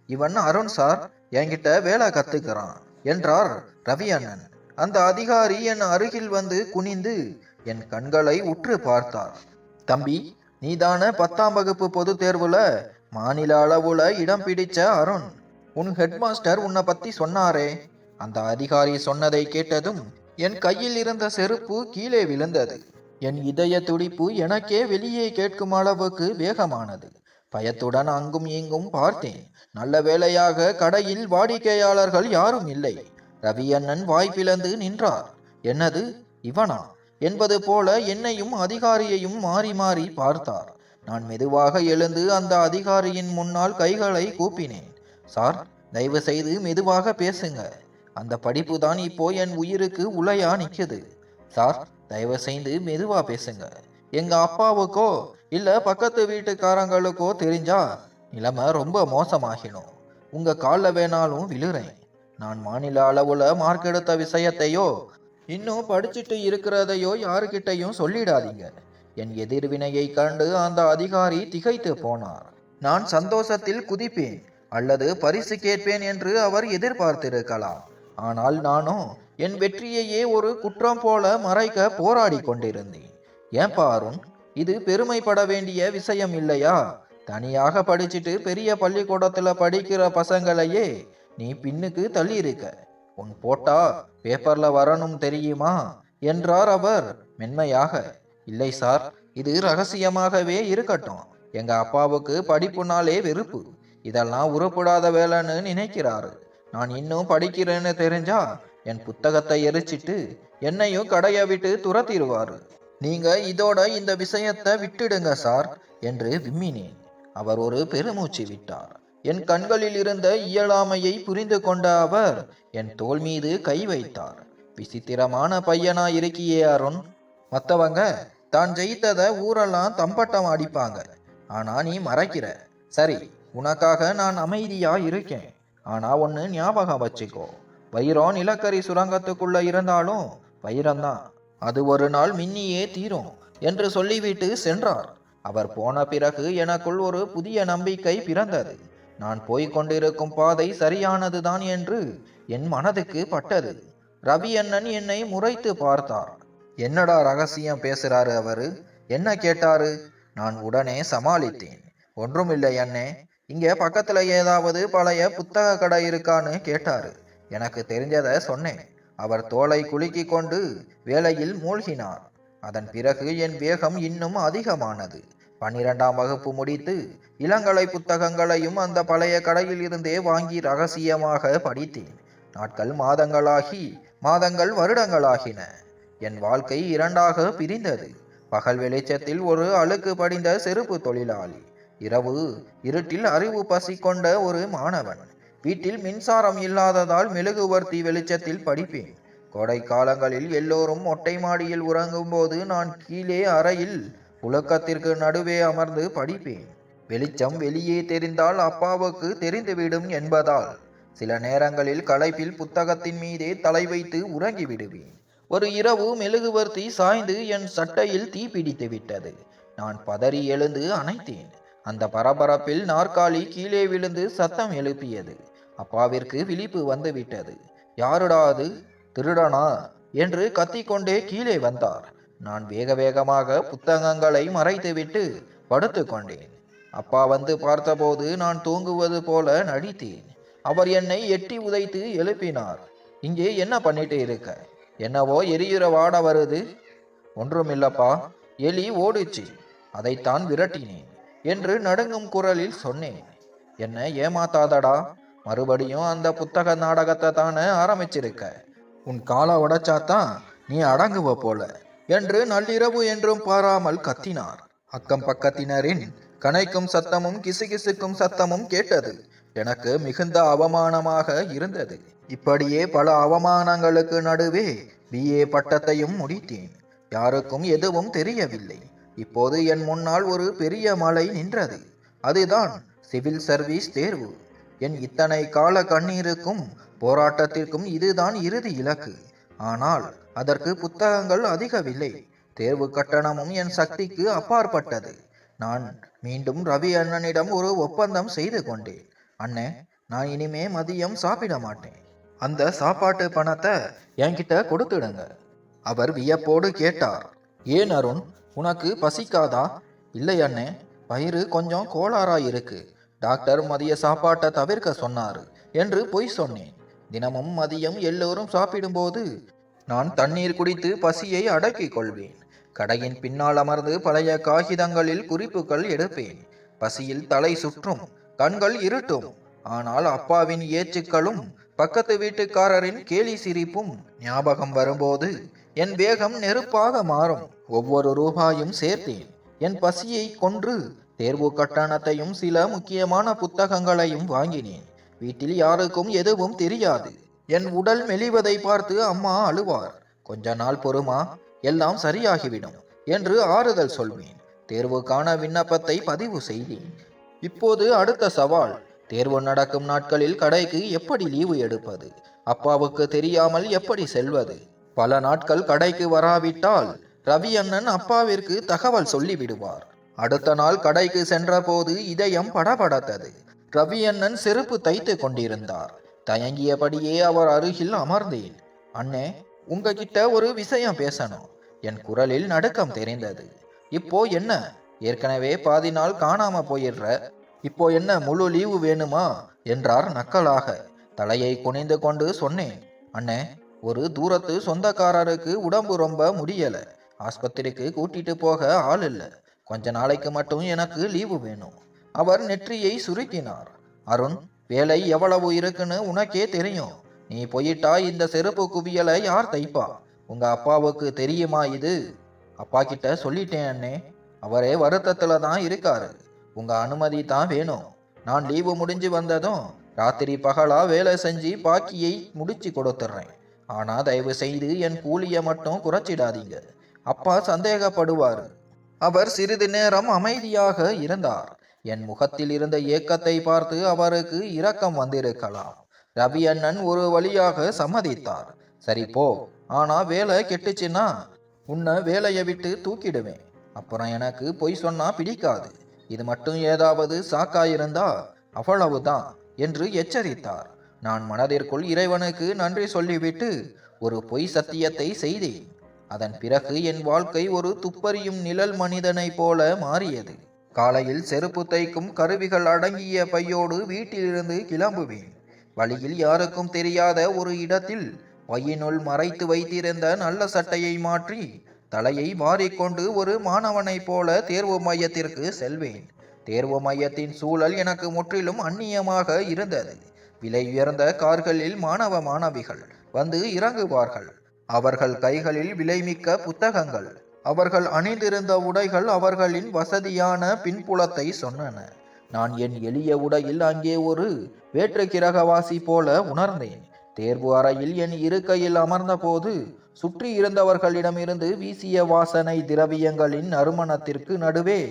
இவன் அருண் சார், என்கிட்ட வேலை கத்துக்கிறான் என்றார் ரவி அண்ணன். அந்த அதிகாரி என் அருகில் வந்து குனிந்து என் கண்களை உற்று பார்த்தார். தம்பி, நீதான 10ஆம் வகுப்பு பொது தேர்வுல மாநில அளவுல இடம் பிடிச்ச அருண். உன் ஹெட்மாஸ்டர் உன்னை பத்தி சொன்னாரே. அந்த அதிகாரி சொன்னதை கேட்டதும் என் கையில் இருந்த செருப்பு கீழே விழுந்தது. என் இதய துடிப்பு எனக்கே வெளியே கேட்கும் அளவுக்கு வேகமானது. பயத்துடன் அங்கும் இங்கும் பார்த்தேன். நல்ல வேளையாக கடையில் வாடிக்கையாளர்கள் யாரும் இல்லை. ரவி அண்ணன் வாய் பிளந்து நின்றார். என்னது, இவனா என்பது போல என்னையும் அதிகாரியையும் மாறி மாறி பார்த்தார். நான் மெதுவாக எழுந்து அந்த அதிகாரியின் முன்னால் கைகளை கூப்பினேன். சார், தயவு செய்து மெதுவாக பேசுங்க. அந்த படிப்பு தான் இப்போ என் உயிருக்கு உலையா நிக்குது. சார், தயவு செய்து மெதுவா பேசுங்க. எங்க அப்பாவுக்கோ இல்ல பக்கத்து வீட்டுக்காரங்களுக்கோ தெரிஞ்சா நிலைமை ரொம்ப மோசமாகிடும். உங்க காலில் வேணாலும் விழுறேன். நான் மாநில அளவுல மார்க் எடுத்த விஷயத்தையோ இன்னும் படிச்சுட்டு இருக்கிறதையோ யாருக்கிட்டையும் சொல்லிடாதீங்க. என் எதிர்வினையை கண்டு அந்த அதிகாரி திகைத்து போனார். நான் சந்தோஷத்தில் குதிப்பேன் அல்லது பரிசு கேட்பேன் என்று அவர் எதிர்பார்த்திருக்கலாம். ஆனால் நானோ என் வெற்றியையே ஒரு குற்றம் போல மறைக்க போராடி கொண்டிருந்தேன். ஏன் அருண், இது பெருமைப்பட வேண்டிய விஷயம் இல்லையா? தனியாக படிச்சுட்டு பெரிய பள்ளிக்கூடத்துல படிக்கிற பசங்களையே நீ பின்னுக்கு தள்ளி இருக்க. உன் போட்டா பேப்பர்ல வரணும் தெரியுமா என்றார் அவர் மென்மையாக. இல்லை சார், இது ரகசியமாகவே இருக்கட்டும். எங்க அப்பாவுக்கு படிப்புனாலே வெறுப்பு. இதெல்லாம் உருப்படாத வேலைன்னு நினைக்கிறாரு. நான் இன்னும் படிக்கிறேன்னு தெரிஞ்சா என் புத்தகத்தை எரிச்சிட்டு என்னையும் கடையை விட்டு துரத்திடுவாரு. நீங்க இதோட இந்த விஷயத்தை விட்டுடுங்க சார் என்று விம்மினேன். அவர் ஒரு பெருமூச்சு விட்டார். என் கண்களில் இருந்த இயலாமையை புரிந்து கொண்ட அவர் என் தோள் மீது கை வைத்தார். விசித்திரமான பையனா இருக்கியே அருண். மற்றவங்க தான் ஜெயித்ததை ஊரெல்லாம் தம்பட்டம் அடிப்பாங்க. ஆனா நீ மறைக்கிற. சரி, உனக்காக நான் அமைதியா இருக்கேன். ஆனா ஒன்னு ஞாபகம் வச்சுக்கோ. வைரம் நிலக்கரி சுரங்கத்துக்குள்ள இருந்தாலும் வைரம்தான். அது ஒரு நாள் மின்னியே தீரும் என்று சொல்லிவிட்டு சென்றார். அவர் போன பிறகு எனக்குள் ஒரு புதிய நம்பிக்கை பிறந்தது. நான் போய்கொண்டிருக்கும் பாதை சரியானதுதான் என்று என் மனதுக்கு பட்டது. ரவி அண்ணன் என்னை முறைத்து பார்த்தார். என்னடா ரகசியம் பேசுறாரு அவரு? என்ன கேட்டாரு? நான் உடனே சமாளித்தேன். ஒன்றுமில்லை அண்ணே, இங்க பக்கத்துல ஏதாவது பழைய புத்தக கடை இருக்கான்னு கேட்டாரு. எனக்கு தெரிஞ்சதை சொன்னேன். அவர் தோலை குலுக்கி கொண்டு வேலையில் மூழ்கினார். அதன் பிறகு என் வேகம் இன்னும் அதிகமானது. 12ஆம் வகுப்பு முடித்து இளங்கலை புத்தகங்களையும் அந்த பழைய கடையில் இருந்தே வாங்கி ரகசியமாக படித்தேன். நாட்கள் மாதங்களாகி, மாதங்கள் வருடங்களாகின. என் வாழ்க்கை இரண்டாக பிரிந்தது. பகல் வெளிச்சத்தில் ஒரு அழுக்கு படிந்த செருப்பு தொழிலாளி, இரவு இருட்டில் அறிவு பசி கொண்ட ஒரு மாணவன். வீட்டில் மின்சாரம் இல்லாததால் மெழுகுவர்த்தி வெளிச்சத்தில் படிப்பேன். கோடை காலங்களில் எல்லோரும் மொட்டை மாடியில் உறங்கும் போது நான் கீழே அறையில் புழக்கத்திற்கு நடுவே அமர்ந்து படிப்பேன். வெளிச்சம் வெளியே தெரிந்தால் அப்பாவுக்கு தெரிந்துவிடும் என்பதால் சில நேரங்களில் களைப்பில் புத்தகத்தின் மீதே தலை வைத்து உறங்கி விடுவேன். ஒரு இரவு மெழுகுவர்த்தி சாய்ந்து என் சட்டையில் தீ பிடித்து விட்டது. நான் பதறி எழுந்து அணைத்தேன். அந்த பரபரப்பில் நாற்காலி கீழே விழுந்து சத்தம் எழுப்பியது. அப்பாவிற்கு விழிப்பு வந்து விட்டது. யாருடா அது? திருடனா என்று கத்திக்கொண்டே கீழே வந்தார். நான் வேக வேகமாக புத்தகங்களை மறைத்துவிட்டு படுத்து கொண்டேன். அப்பா வந்து பார்த்தபோது நான் தூங்குவது போல நடித்தேன். அவர் என்னை எட்டி உதைத்து எழுப்பினார். இங்கே என்ன பண்ணிட்டு இருக்க? என்னவோ எரியுற வாட வருது. ஒன்றுமில்லப்பா, எலி ஓடுச்சு, அதைத்தான் விரட்டினேன் என்று நடுங்கும் குரலில் சொன்னேன். என்ன ஏமாத்தாதடா, மறுபடியும் அந்த புத்தக நாடகத்தை தானே ஆரம்பிச்சிருக்க. உன் காலை உடைச்சாத்தான் நீ அடங்குவ போல என்று நள்ளிரவு என்றும் பாராமல் கத்தினார். அக்கம் பக்கத்தினரின் கனைக்கும் சத்தமும் கிசுகிசுக்கும் சத்தமும் கேட்டது. எனக்கு மிகுந்த அவமானமாக இருந்தது. இப்படியே பல அவமானங்களுக்கு நடுவே BA பட்டத்தையும் முடித்தேன். யாருக்கும் எதுவும் தெரியவில்லை. இப்போது என் முன்னால் ஒரு பெரிய மலை நின்றது. அதுதான் சிவில் சர்வீஸ் தேர்வு. என் இத்தனை கால கண்ணீருக்கும் போராட்டத்திற்கும் இதுதான் இறுதி இலக்கு. ஆனால் அதற்கு புத்தகங்கள் அதிக விலை, தேர்வு கட்டணமும் என் சக்திக்கு அப்பாற்பட்டது. நான் மீண்டும் ரவி அண்ணனிடம் ஒரு ஒப்பந்தம் செய்து கொண்டேன். அண்ணே, நான் இனிமே மதியம் சாப்பிட மாட்டேன். அந்த சாப்பாட்டு பணத்தை என்கிட்ட கொடுத்துடுங்க. அவர் வியப்போடு கேட்டார். ஏன் அருண், உனக்கு பசிக்காதா? இல்லை அண்ணே, வயிறு கொஞ்சம் கோளாறா இருக்கு. டாக்டர் மதிய சாப்பாட்டை தவிர்க்க சொன்னாரு என்று பொய் சொன்னேன். தினமும் மதியம் எல்லோரும் சாப்பிடும்போது நான் தண்ணீர் குடித்து பசியை அடக்கிக் கொள்வேன். கடையின் பின்னால் அமர்ந்து பழைய காகிதங்களில் குறிப்புகள் எடுப்பேன். பசியில் தலை சுற்றும், கண்கள் இருட்டும். ஆனால் அப்பாவின் ஏச்சுக்களும் பக்கத்து வீட்டுக்காரரின் கேலி சிரிப்பும் ஞாபகம் வரும்போது என் வேகம் நெருப்பாக மாறும். ஒவ்வொரு ரூபாயும் சேர்த்தேன். என் பசியை கொன்று தேர்வு கட்டணத்தையும் சில முக்கியமான புத்தகங்களையும் வாங்கினேன். வீட்டில் யாருக்கும் எதுவும் தெரியாது. என் உடல் மெலிவதை பார்த்து அம்மா அழுவார். கொஞ்ச நாள் பொறுமா, எல்லாம் சரியாகிவிடும் என்று ஆறுதல் சொல்வேன். தேர்வுக்கான விண்ணப்பத்தை பதிவு செய்தேன். இப்போது அடுத்த சவால், தேர்வு நடக்கும் நாட்களில் கடைக்கு எப்படி லீவு எடுப்பது? அப்பாவுக்கு தெரியாமல் எப்படி செல்வது? பல நாட்கள் கடைக்கு வராவிட்டால் ரவி அண்ணன் அப்பாவிற்கு தகவல் சொல்லிவிடுவார். அடுத்த நாள் கடைக்கு சென்றபோது இதயம் படபடத்தது. ரவி அண்ணன் செருப்பு தைத்து கொண்டிருந்தார். தயங்கியபடியே அவர் அருகில் அமர்ந்தேன். அண்ணே, உங்ககிட்ட ஒரு விஷயம் பேசணும். என் குரலில் நடுக்கம் தெரிந்தது. இப்போ என்ன? ஏற்கனவே பாதி நாள் காணாம போயிடுற. இப்போ என்ன முழு லீவு வேணுமா என்றார் நக்கலாக. தலையை குனிந்து கொண்டு சொன்னேன், அண்ணே, ஒரு தூரத்து சொந்தக்காரருக்கு உடம்பு ரொம்ப முடியல. ஆஸ்பத்திரிக்கு கூட்டிட்டு போக ஆள் இல்லை. கொஞ்ச நாளைக்கு மட்டும் எனக்கு லீவு வேணும். அவர் நெற்றியை சுருக்கினார். அருண், வேலை எவ்வளவு இருக்குன்னு உனக்கே தெரியும். நீ போயிட்டா இந்த செருப்பு குவியலை யார் தைப்பா? உங்க அப்பாவுக்கு தெரியுமா இது? அப்பா கிட்ட சொல்லிட்டேன் அண்ணே. அவரே வருத்தத்துல தான் இருக்காரு. உங்க அனுமதி தான் வேணும். நான் லீவு முடிஞ்சு வந்ததும் ராத்திரி பகலா வேலை செஞ்சு பாக்கியை முடிச்சு கொடுத்துட்றேன். ஆனா தயவு செய்து என் கூலியை மட்டும் குறைச்சிடாதீங்க. அப்பா சந்தேகப்படுவார். அவர் சிறிது நேரம் அமைதியாக இருந்தார். என் முகத்தில் இருந்த ஏக்கத்தை பார்த்து அவருக்கு இரக்கம் வந்திருக்கலாம். ரவி அண்ணன் ஒரு வழியாக சம்மதித்தார். சரி போ, ஆனா வேலை கெட்டுச்சுன்னா உன்னை வேலையை விட்டு தூக்கிடுவேன். அப்புறம் எனக்கு பொய் சொன்னா பிடிக்காது. இது மட்டும் ஏதாவது சாக்காயிருந்தா அவ்வளவுதான் என்று எச்சரித்தார். நான் மனதிற்குள் இறைவனுக்கு நன்றி சொல்லிவிட்டு ஒரு பொய் சத்தியத்தை செய்தேன். அதன் பிறகு என் வாழ்க்கை ஒரு துப்பறியும் நிழல் மனிதனைப் போல மாறியது. காலையில் செருப்பு தைக்கும் கருவிகள் அடங்கிய பையோடு வீட்டிலிருந்து கிளம்புவேன். வழியில் யாருக்கும் தெரியாத ஒரு இடத்தில் பையினுள் மறைத்து வைத்திருந்த நல்ல சட்டையை மாற்றி தலையை வாரிக்கொண்டு ஒரு மாணவனைப் போல தேர்வு மையத்திற்கு செல்வேன். தேர்வு மையத்தின் சூழல் எனக்கு முற்றிலும் அந்நியமாக இருந்தது. விலை உயர்ந்த கார்களில் மாணவ மாணவிகள் வந்து இறங்குவார்கள். அவர்கள் கைகளில் விலைமிக்க புத்தகங்கள். அவர்கள் அணிந்திருந்த உடைகள் அவர்களின் வசதியான பின்புலத்தை சொன்னன. நான் என் எளிய உடையில் அங்கே ஒரு வேற்று கிரகவாசி போல உணர்ந்தேன். தேர்வு அறையில் என் இருக்கையில் அமர்ந்த போது சுற்றி இருந்தவர்களிடமிருந்து வீசிய வாசனை திரவியங்களின் நறுமணத்திற்கு நடுவே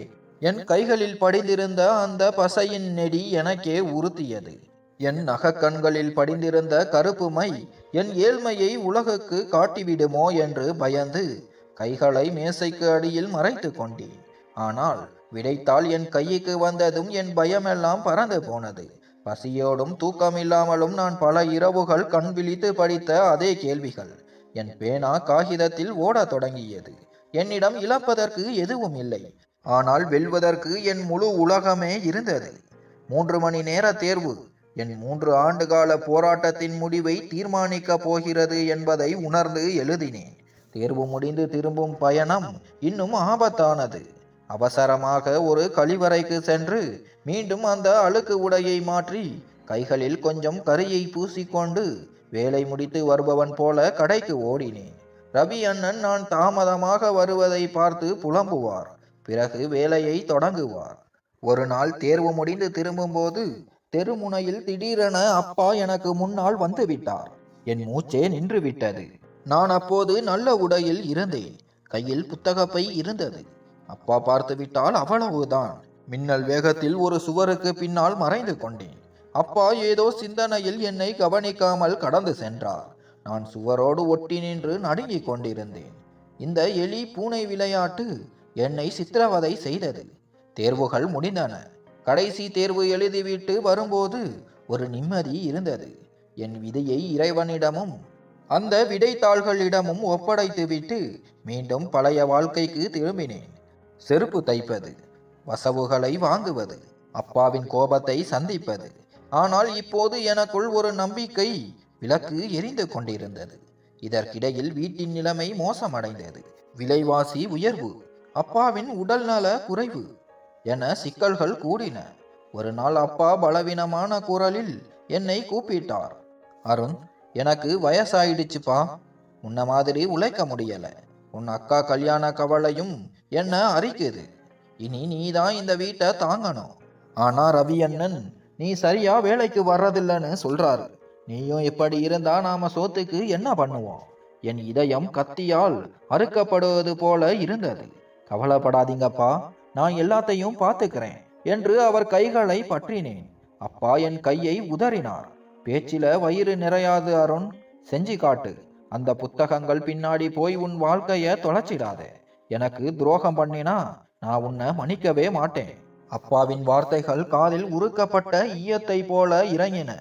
என் கைகளில் படிந்திருந்த அந்த பசையின் நெடி எனக்கே உறுத்தியது. என் நகக்கண்களில் படிந்திருந்த கருப்பு மை என் ஏழ்மையை உலகுக்கு காட்டிவிடுமோ என்று பயந்து கைகளை மேசைக்கு அடியில் மறைத்து கொண்டேன். ஆனால் விடைத்தாள் என் கைக்கு வந்ததும் என் பயமெல்லாம் பறந்து போனது. பசியோடும் தூக்கமில்லாமலும் நான் பல இரவுகள் கண் விழித்து படித்த அதே கேள்விகள். என் பேனா காகிதத்தில் ஓடத் தொடங்கியது. என்னிடம் இழப்பதற்கு எதுவும் இல்லை. ஆனால் வெல்வதற்கு என் முழு உலகமே இருந்தது. 3 மணி நேர தேர்வு என் 3 ஆண்டுகால போராட்டத்தின் முடிவை தீர்மானிக்கப் போகிறது என்பதை உணர்ந்து எழுதினேன். தேர்வு முடிந்து திரும்பும் பயணம் இன்னும் ஆபத்தானது. அவசரமாக ஒரு கழிவறைக்கு சென்று மீண்டும் அந்த அழுக்கு உடையை மாற்றி கைகளில் கொஞ்சம் கரியை பூசிக்கொண்டு வேலை முடித்து வருபவன் போல கடைக்கு ஓடினேன். ரவி அண்ணன் நான் தாமதமாக வருவதை பார்த்து புலம்புவார். பிறகு வேலையை தொடங்குவார். ஒரு நாள் தேர்வு முடிந்து திரும்பும்போது தெருமுனையில் திடீரென அப்பா எனக்கு முன்னால் வந்து விட்டார். என் மூச்சே நின்று விட்டது. நான் அப்போது நல்ல உடையில் இருந்தேன். கையில் புத்தகப்பை இருந்தது. அப்பா பார்த்து விட்டால் அவ்வளவுதான். மின்னல் வேகத்தில் ஒரு சுவருக்கு பின்னால் மறைந்து கொண்டேன். அப்பா ஏதோ சிந்தனையில் என்னை கவனிக்காமல் கடந்து சென்றார். நான் சுவரோடு ஒட்டி நின்று நடுங்கிக் கொண்டிருந்தேன். இந்த எலி பூனை விளையாட்டு என்னை சித்திரவதை செய்தது. தேர்வுகள் முடிந்தன. கடைசி தேர்வு எழுதிவிட்டு வரும்போது ஒரு நிம்மதி இருந்தது. என் விதியை இறைவனிடமும் அந்த விடைத்தாள்களிடமும் ஒப்படைத்துவிட்டு மீண்டும் பழைய வாழ்க்கைக்கு திரும்பினேன். செருப்பு தைப்பது, வசவுகளை வாங்குவது, அப்பாவின் கோபத்தை சந்திப்பது. ஆனால் இப்போது எனக்குள் ஒரு நம்பிக்கை விளக்கு எரிந்து கொண்டிருந்தது. இதற்கிடையில் வீட்டின் நிலைமை மோசமடைந்தது. விலைவாசி உயர்வு, அப்பாவின் உடல்நல குறைவு என சிக்கல்கள் கூடின. ஒரு நாள் அப்பா பலவீனமான குரலில் என்னை கூப்பிட்டார். அருண், எனக்கு வயசாயிடுச்சுப்பா. உன்ன மாதிரி உழைக்க முடியல. உன் அக்கா கல்யாண கவலையும் என்ன அரிக்குது. இனி நீதான் இந்த வீட்டை தாங்கணும். ஆனா ரவி அண்ணன், நீ சரியா வேலைக்கு வர்றதில்லன்னு சொல்றாரு. நீயும் இப்படி இருந்தா நாம சோத்துக்கு என்ன பண்ணுவோம்? என் இதயம் கத்தியால் அறுக்கப்படுவது போல இருந்தது. கவலைப்படாதீங்கப்பா, நான் எல்லாத்தையும் பார்த்துக்கிறேன் என்று அவர் கைகளை பற்றினேன். அப்பா என் கையை உதறினார். பேச்சில வயிறு நிறையாது அருண், செஞ்சு காட்டு. அந்த புத்தகங்கள் பின்னாடி போய் உன் வாழ்க்கைய தொலைச்சிடாத. எனக்கு துரோகம் பண்ணினா நான் உன்னை மன்னிக்கவே மாட்டேன். அப்பாவின் வார்த்தைகள் காதில் உருக்கப்பட்ட ஈயத்தை போல இறங்கின.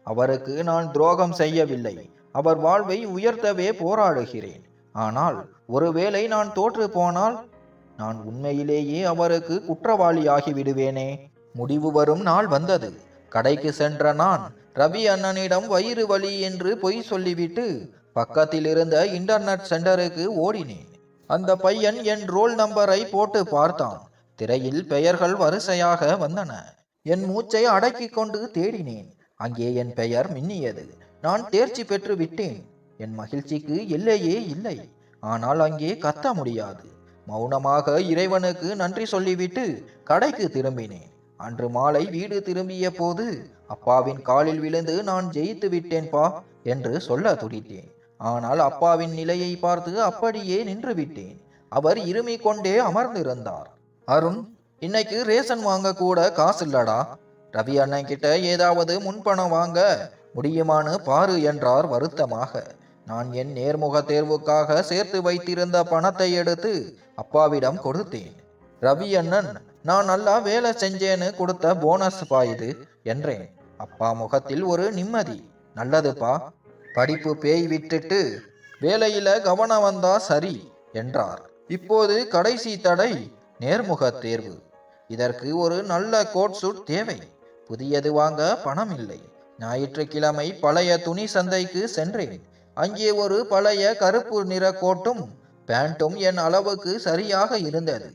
அவருக்கு நான் துரோகம் செய்யவில்லை. அவர் வாழ்வை உயர்த்தவே போராடுகிறேன். ஆனால் ஒருவேளை நான் தோற்று போனால் நான் உண்மையிலேயே அவருக்கு குற்றவாளியாகி விடுவேனே. முடிவு வரும் நாள் வந்தது. கடைக்கு சென்ற நான் ரவி அண்ணனிடம் வயிறு வலி என்று பொய் சொல்லிவிட்டு பக்கத்தில் இருந்த இன்டர்நெட் சென்டருக்கு ஓடினேன். அந்த பையன் என் ரோல் நம்பரை போட்டு பார்த்தான். திரையில் பெயர்கள் வரிசையாக வந்தன. என் மூச்சை அடக்கிக் கொண்டு தேடினேன். அங்கே என் பெயர் மின்னியது. நான் தேர்ச்சி பெற்று விட்டேன். என் மகிழ்ச்சிக்கு எல்லையே இல்லை. ஆனால் அங்கே கத்த முடியாது. மௌனமாக இறைவனுக்கு நன்றி சொல்லிவிட்டு கடைக்கு திரும்பினேன். அன்று மாலை வீடு திரும்பிய போது அப்பாவின் காலில் விழுந்து நான் ஜெயித்து விட்டேன்பா என்று சொல்ல துடித்தேன். ஆனால் அப்பாவின் நிலையை பார்த்து அப்படியே நின்று விட்டேன். அவர் இருமி கொண்டே அமர்ந்திருந்தார். அருண், இன்னைக்கு ரேஷன் வாங்க கூட காசு இல்லடா. ரவி அண்ணன் கிட்ட ஏதாவது முன்பணம் வாங்க முடியுமான்னு பாரு என்றார் வருத்தமாக. நான் என் நேர்முக தேர்வுக்காக சேர்த்து வைத்திருந்த பணத்தை எடுத்து அப்பாவிடம் கொடுத்தேன். ரவி அண்ணன், நான் நல்லா வேலை செஞ்சேன்னு கொடுத்த போனஸ் பா இது என்றேன். அப்பா முகத்தில் ஒரு நிம்மதி. நல்லதுப்பா, படிப்பு பேய் விட்டுட்டு வேலையில கவனம் வந்தா சரி என்றார். இப்போது கடைசி தடை நேர்முக தேர்வு. இதற்கு ஒரு நல்ல கோட் சூட் தேவை. புதியது வாங்க பணம் இல்லை. ஞாயிற்றுக்கிழமை பழைய துணி சந்தைக்கு சென்றேன். அங்கே ஒரு பழைய கருப்பு நிற கோட்டும் பேண்ட்டும் என் அளவுக்கு சரியாக இருந்தது.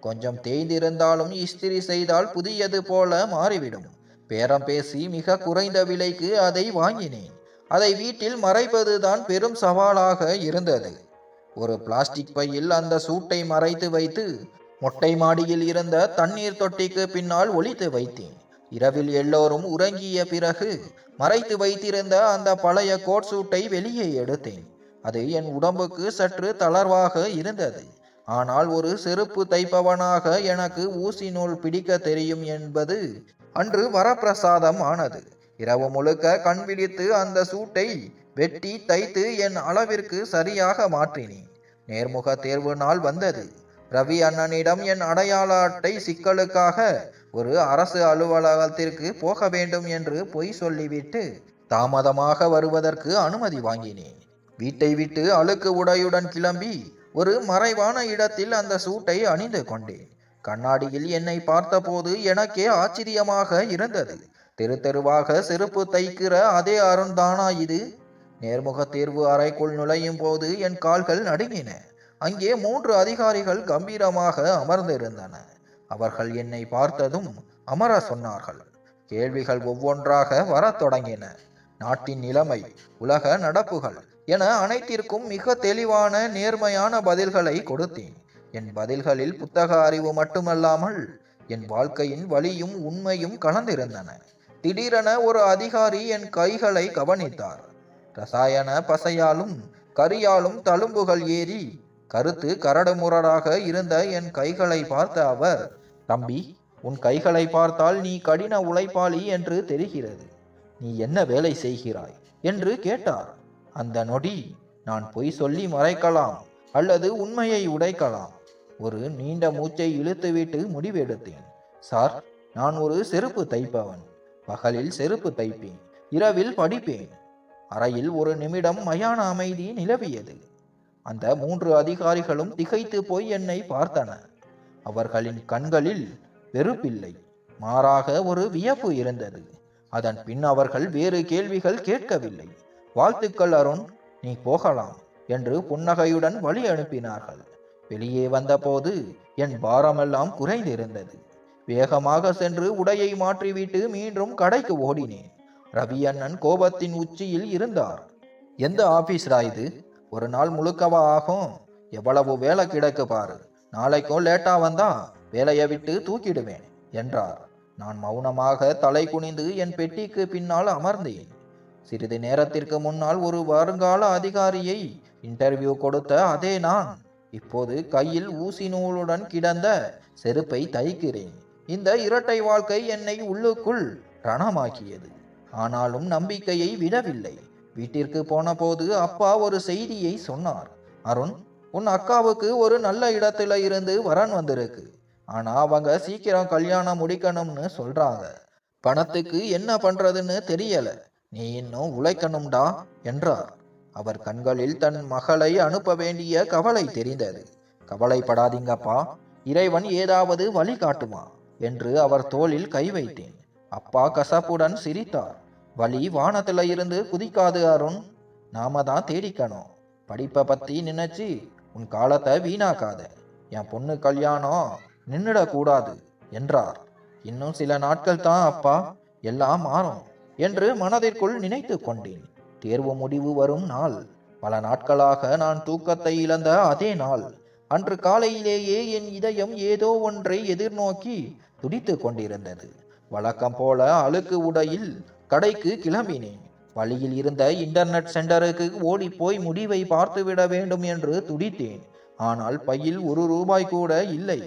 கொஞ்சம் தேய்ந்திருந்தாலும் இஸ்திரி செய்தால் புதியது போல மாறிவிடும். பேரம் பேசி மிக குறைந்த விலைக்கு அதை வாங்கினேன். அதை வீட்டில் மறைப்பதுதான் பெரும் சவாலாக இருந்தது. ஒரு பிளாஸ்டிக் பையில் அந்த சூட்டை மறைத்து வைத்து மொட்டை மாடியில் இருந்த தண்ணீர் தொட்டிக்கு பின்னால் ஒளித்து வைத்தேன். இரவில் எல்லோரும் உறங்கிய பிறகு மறைத்து வைத்திருந்த அந்த பழைய கோட் சூட்டை வெளியே எடுத்தேன். அது என் உடம்புக்கு சற்று தளர்வாக இருந்தது. ஆனால் ஒரு செருப்பு தைப்பவனாக எனக்கு ஊசி நூல் பிடிக்க தெரியும் என்பது அன்று வரப்பிரசாதம் ஆனது. இரவு முழுக்க கண் விழித்து அந்த சூட்டை வெட்டி தைத்து என் அளவிற்கு சரியாக மாற்றினேன். நேர்முக தேர்வு நாள் வந்தது. ரவி அண்ணனிடம் என் அடையாள அட்டை சிக்கலுக்காக ஒரு அரசு அலுவலகத்திற்கு போக வேண்டும் என்று பொய் சொல்லிவிட்டு தாமதமாக வருவதற்கு அனுமதி வாங்கினேன். வீட்டை விட்டு அழுக்கு உடையுடன் கிளம்பி ஒரு மறைவான இடத்தில் அந்த சூட்டை அணிந்து கொண்டேன். கண்ணாடியில் என்னை பார்த்தபோது எனக்கே ஆச்சரியமாக இருந்தது. தெரு தெருவாக செருப்பு தைக்கிற அதே அருண் தானா இது? நேர்முக தேர்வு அறைக்குள் நுழையும் போது என் கால்கள் நடுங்கின. அங்கே 3 அதிகாரிகள் கம்பீரமாக அமர்ந்திருந்தன. அவர்கள் என்னை பார்த்ததும் அமர சொன்னார்கள். கேள்விகள் ஒவ்வொன்றாக வரத் தொடங்கின. நாட்டின் நிலைமை, உலக நடப்புகள் என அனைத்திற்கும் மிக தெளிவான நேர்மையான பதில்களை கொடுத்தேன். என் பதில்களில் புத்தக அறிவு மட்டுமல்லாமல் என் வாழ்க்கையின் வலியும் உண்மையும் கலந்திருந்தன. திடீரென ஒரு அதிகாரி என் கைகளை கவனித்தார். ரசாயன பசையாலும் கரியாலும் தழும்புகள் ஏறி கருத்து கரடுமுரடாக இருந்த என் கைகளை பார்த்த அவர், தம்பி, உன் கைகளை பார்த்தால் நீ கடின உழைப்பாளி என்று தெரிகிறது. நீ என்ன வேலை செய்கிறாய் என்று கேட்டார். அந்த நொடி நான் பொய் சொல்லி மறைக்கலாம் அல்லது உண்மையை உடைக்கலாம். ஒரு நீண்ட மூச்சை இழுத்துவிட்டு முடிவெடுத்தேன். சார், நான் ஒரு செருப்பு தைப்பவன். பகலில் செருப்பு தைப்பேன், இரவில் படிப்பேன். அறையில் ஒரு நிமிடம் மயான அமைதி நிலவியது. அந்த 3 அதிகாரிகளும் திகைத்து போய் என்னை பார்த்தனர். அவர்களின் கண்களில் வெறுப்பில்லை, மாறாக ஒரு வியப்பு இருந்தது. அதன் பின் அவர்கள் வேறு கேள்விகள் கேட்கவில்லை. வாழ்த்துக்கள் அருண், நீ போகலாம் என்று புன்னகையுடன் வழி அனுப்பினார்கள். வெளியே வந்தபோது என் பாரமெல்லாம் குறைந்திருந்தது. வேகமாக சென்று உடையை மாற்றிவிட்டு மீண்டும் கடைக்கு ஓடினேன். ரவி அண்ணன் கோபத்தின் உச்சியில் இருந்தார். எந்த ஆபீஸ்ரா இது? ஒரு நாள் முழுக்கவா ஆகும்? எவ்வளவு வேலை கிடக்கு பாரு. நாளைக்கும் லேட்டா வந்தா வேலையை விட்டு தூக்கிடுவேன் என்றார். நான் மௌனமாக தலை குனிந்து என் பெட்டிக்கு பின்னால் அமர்ந்தேன். சிறிது நேரத்திற்கு முன்னால் ஒரு வருங்கால அதிகாரியை இன்டர்வியூ கொடுத்த அதே நான் இப்போது கையில் ஊசி நூலுடன் கிடந்த செருப்பை தைக்கிறேன். இந்த இரட்டை வாழ்க்கை என்னை உள்ளுக்குள் ரணமாக்கியது. ஆனாலும் நம்பிக்கையை விடவில்லை. வீட்டிற்கு போன போது அப்பா ஒரு செய்தியை சொன்னார். அருண், உன் அக்காவுக்கு ஒரு நல்ல இடத்துல இருந்து வரன் வந்திருக்கு. ஆனா அவங்க சீக்கிரம் கல்யாணம் முடிக்கணும்னு சொல்றாங்க. பணத்துக்கு என்ன பண்றதுன்னு தெரியல. நீ இன்னும் உழைக்கணும்டா என்றார். அவர் கண்களில் தன் மகளை அனுப்ப வேண்டிய கவலை தெரிந்தது. கவலைப்படாதீங்கப்பா, இறைவன் ஏதாவது வழி காட்டுமா என்று அவர் தோளில் கை வைத்தேன். அப்பா கசப்புடன் சிரித்தார். வழி வானத்துல இருந்து குதிக்காது அருண், நாம தான் தேடிக்கணும். படிப்பை பத்தி நினைச்சு உன் காலத்தை வீணாக்காத. என் பொண்ணு கல்யாணம் நின்னுடக்கூடாது என்றார். இன்னும் சில நாட்கள் தான் அப்பா, எல்லாம் மாறும் என்று மனதிற்குள் நினைத்து கொண்டேன். தேர்வு முடிவு வரும் நாள். பல நாட்களாக நான் தூக்கத்தை இழந்த அதே நாள். அன்று காலையிலேயே என் இதயம் ஏதோ ஒன்றை எதிர்நோக்கி துடித்து கொண்டிருந்தது. வழக்கம் போல அழுக்கு உடையில் கடைக்கு கிளம்பினேன். வழியில் இருந்த இன்டர்நெட் சென்டருக்கு ஓடி போய் முடிவை பார்த்துவிட வேண்டும் என்று துடித்தேன். ஆனால் பையில் ₹1 கூட இல்லை.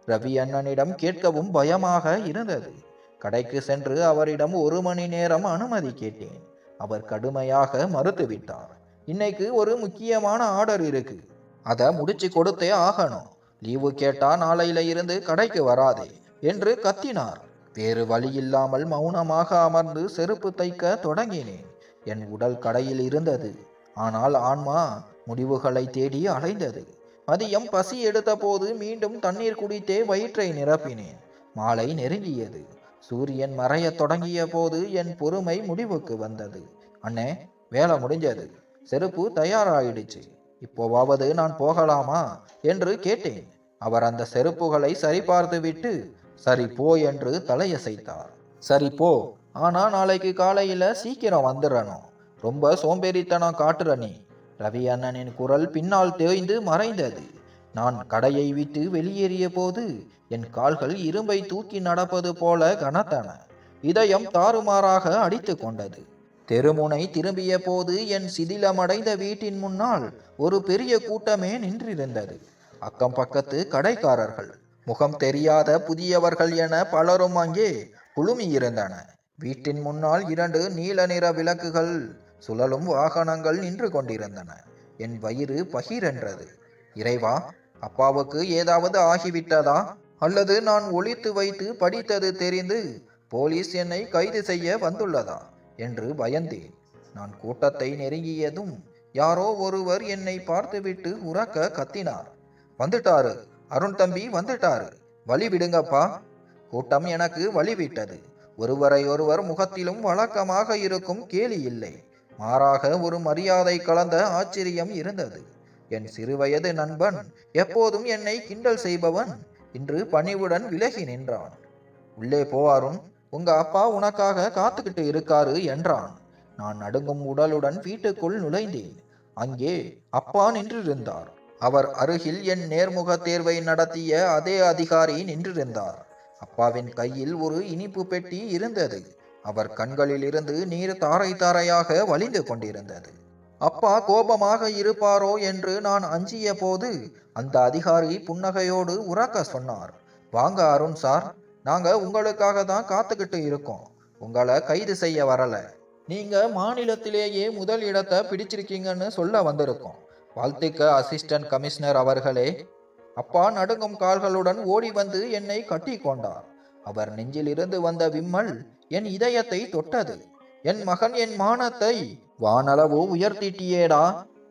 ரவி அண்ணனிடம் கேட்கவும் பயமாக இருந்தது. கடைக்கு சென்று அவரிடம் 1 மணி நேரம் அனுமதி கேட்டேன். அவர் கடுமையாக மறுத்துவிட்டார். இன்னைக்கு ஒரு முக்கியமான ஆர்டர் இருக்கு, அதை முடிச்சு கொடுத்தே ஆகணும். லீவு கேட்டா நாளையில இருந்து கடைக்கு வராதே என்று கத்தினார். வேறு வழி இல்லாமல் மௌனமாக அமர்ந்து செருப்பு தைக்க தொடங்கினேன். என் உடல் கடையில் இருந்தது. ஆனால் ஆன்மா முடிவுகளை தேடி அலைந்தது. மதியம் பசி எடுத்த போது மீண்டும் தண்ணீர் குடித்தே வயிற்றை நிரப்பினேன். மாலை நெருங்கியது. சூரியன் மறைய தொடங்கிய போது என் பொறுமை முடிவுக்கு வந்தது. அண்ணே, வேலை முடிஞ்சது, செருப்பு தயாராயிடுச்சு, இப்போவாவது நான் போகலாமா என்று கேட்டேன். அவர் அந்த செருப்புகளை சரிபார்த்து விட்டு சரி போ என்று தலையசைத்தார். சரி போ, ஆனா நாளைக்கு காலையில சீக்கிரம் வந்துடணும். ரொம்ப சோம்பேறித்தனம் காட்டுற நீ. ரவி அண்ணனின் குரல் பின்னால் தேய்ந்து மறைந்தது. நான் கடையை விட்டு வெளியேறிய போது என் கால்கள் இரும்பை தூக்கி நடப்பது போல கனத்தன. இதயம் தாறுமாறாக அடித்து கொண்டது. தெருமுனை திரும்பிய போது என் சிதிலமடைந்த வீட்டின் முன்னால் ஒரு பெரிய கூட்டமே நின்றிருந்தது. அக்கம் பக்கத்து கடைக்காரர்கள், முகம் தெரியாத புதியவர்கள் என பலரும் அங்கே குழுமியிருந்தன. வீட்டின் முன்னால் 2 நீல நிற விளக்குகள் சுழலும் வாகனங்கள் நின்று கொண்டிருந்தன. என் வயிறு பகிரென்றது. இறைவா, அப்பாவுக்கு ஏதாவது ஆகிவிட்டதா? அல்லது நான் ஒளித்து வைத்து படித்தது தெரிந்து போலீஸ் என்னை கைது செய்ய வந்துள்ளதா என்று பயந்தேன். நான் கூட்டத்தை நெருங்கியதும் யாரோ ஒருவர் என்னை பார்த்துவிட்டு உரக்க கத்தினார். வந்துட்டாரு, அருண் தம்பி வந்துட்டாரு, வழி விடுங்கப்பா. கூட்டம் எனக்கு வழிவிட்டது. ஒருவரை ஒருவர் முகத்திலும் வழக்கமாக இருக்கும் கேலி இல்லை. மாறாக ஒரு மரியாதை கலந்த ஆச்சரியம் இருந்தது. என் சிறுவயது நண்பன், எப்போதும் என்னை கிண்டல் செய்பவன், இன்று பணிவுடன் விலகி நின்றான். உள்ளே போ அருண், உங்க அப்பா உனக்காக காத்துக்கிட்டு இருக்காரு என்றான். நான் நடுங்கும் உடலுடன் வீட்டுக்குள் நுழைந்தேன். அங்கே அப்பா நின்றிருந்தார். அவர் அருகில் என் நேர்முக தேர்வை நடத்திய அதே அதிகாரி நின்றிருந்தார். அப்பாவின் கையில் ஒரு இனிப்பு பெட்டி இருந்தது. அவர் கண்களில் இருந்து நீர் தாரை தாரையாக வழிந்து கொண்டிருந்தது. அப்பா கோபமாக இருப்பாரோ என்று நான் அஞ்சிய போது அந்த அதிகாரி புன்னகையோடு உரக்க சொன்னார். வாங்க அருண் சார், நாங்க உங்களுக்காக தான் காத்துக்கிட்டு இருக்கோம். உங்களை கைது செய்ய வரல. நீங்க மாநிலத்திலேயே முதல் இடத்தை பிடிச்சிருக்கீங்கன்னு சொல்ல வந்திருக்கோம். வாழ்த்துக்க அசிஸ்டன்ட் கமிஷனர் அவர்களே. அப்பா நடுங்கும் கால்களுடன் ஓடி வந்து என்னை கட்டி கொண்டார். அவர் நெஞ்சில் இருந்து வந்த விம்மல் என் இதயத்தை தொட்டது. என் மகன் என் மானத்தை வானளவு உயர்த்திட்டியேடா,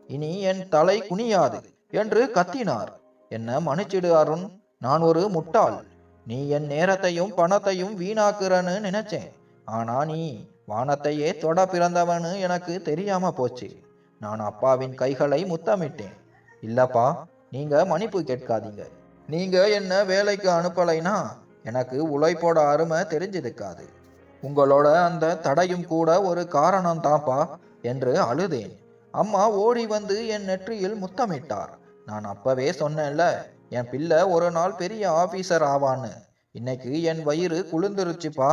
இனி என் தலை குனியாது என்று கத்தினார். என்ன மன்னிச்சிடு அருண், நான் ஒரு முட்டாள். நீ என் நேரத்தையும் பணத்தையும் வீணாக்குறன்னு நினைச்சேன். ஆனா நீ வானத்தையே தொட பிறந்தவனு எனக்கு தெரியாம போச்சு. நான் அப்பாவின் கைகளை முத்தமிட்டேன். இல்லப்பா, நீங்க மன்னிப்பு கேட்காதீங்க. நீங்க என்ன வேலைக்கு அனுப்பலைனா எனக்கு உழைப்போட அருமை தெரிஞ்சிருக்காது. உங்களோட அந்த தடையும் கூட ஒரு காரணம் தான்ப்பா என்று அழுதேன். அம்மா ஓடி வந்து என் நெற்றியில் முத்தமிட்டார். நான் அப்பவே சொன்னேன்ல, என் பிள்ளை ஒரு நாள் பெரிய ஆபீசர் ஆவான்னு. இன்னைக்கு என் வயிறு குளிர்ந்துருச்சுப்பா.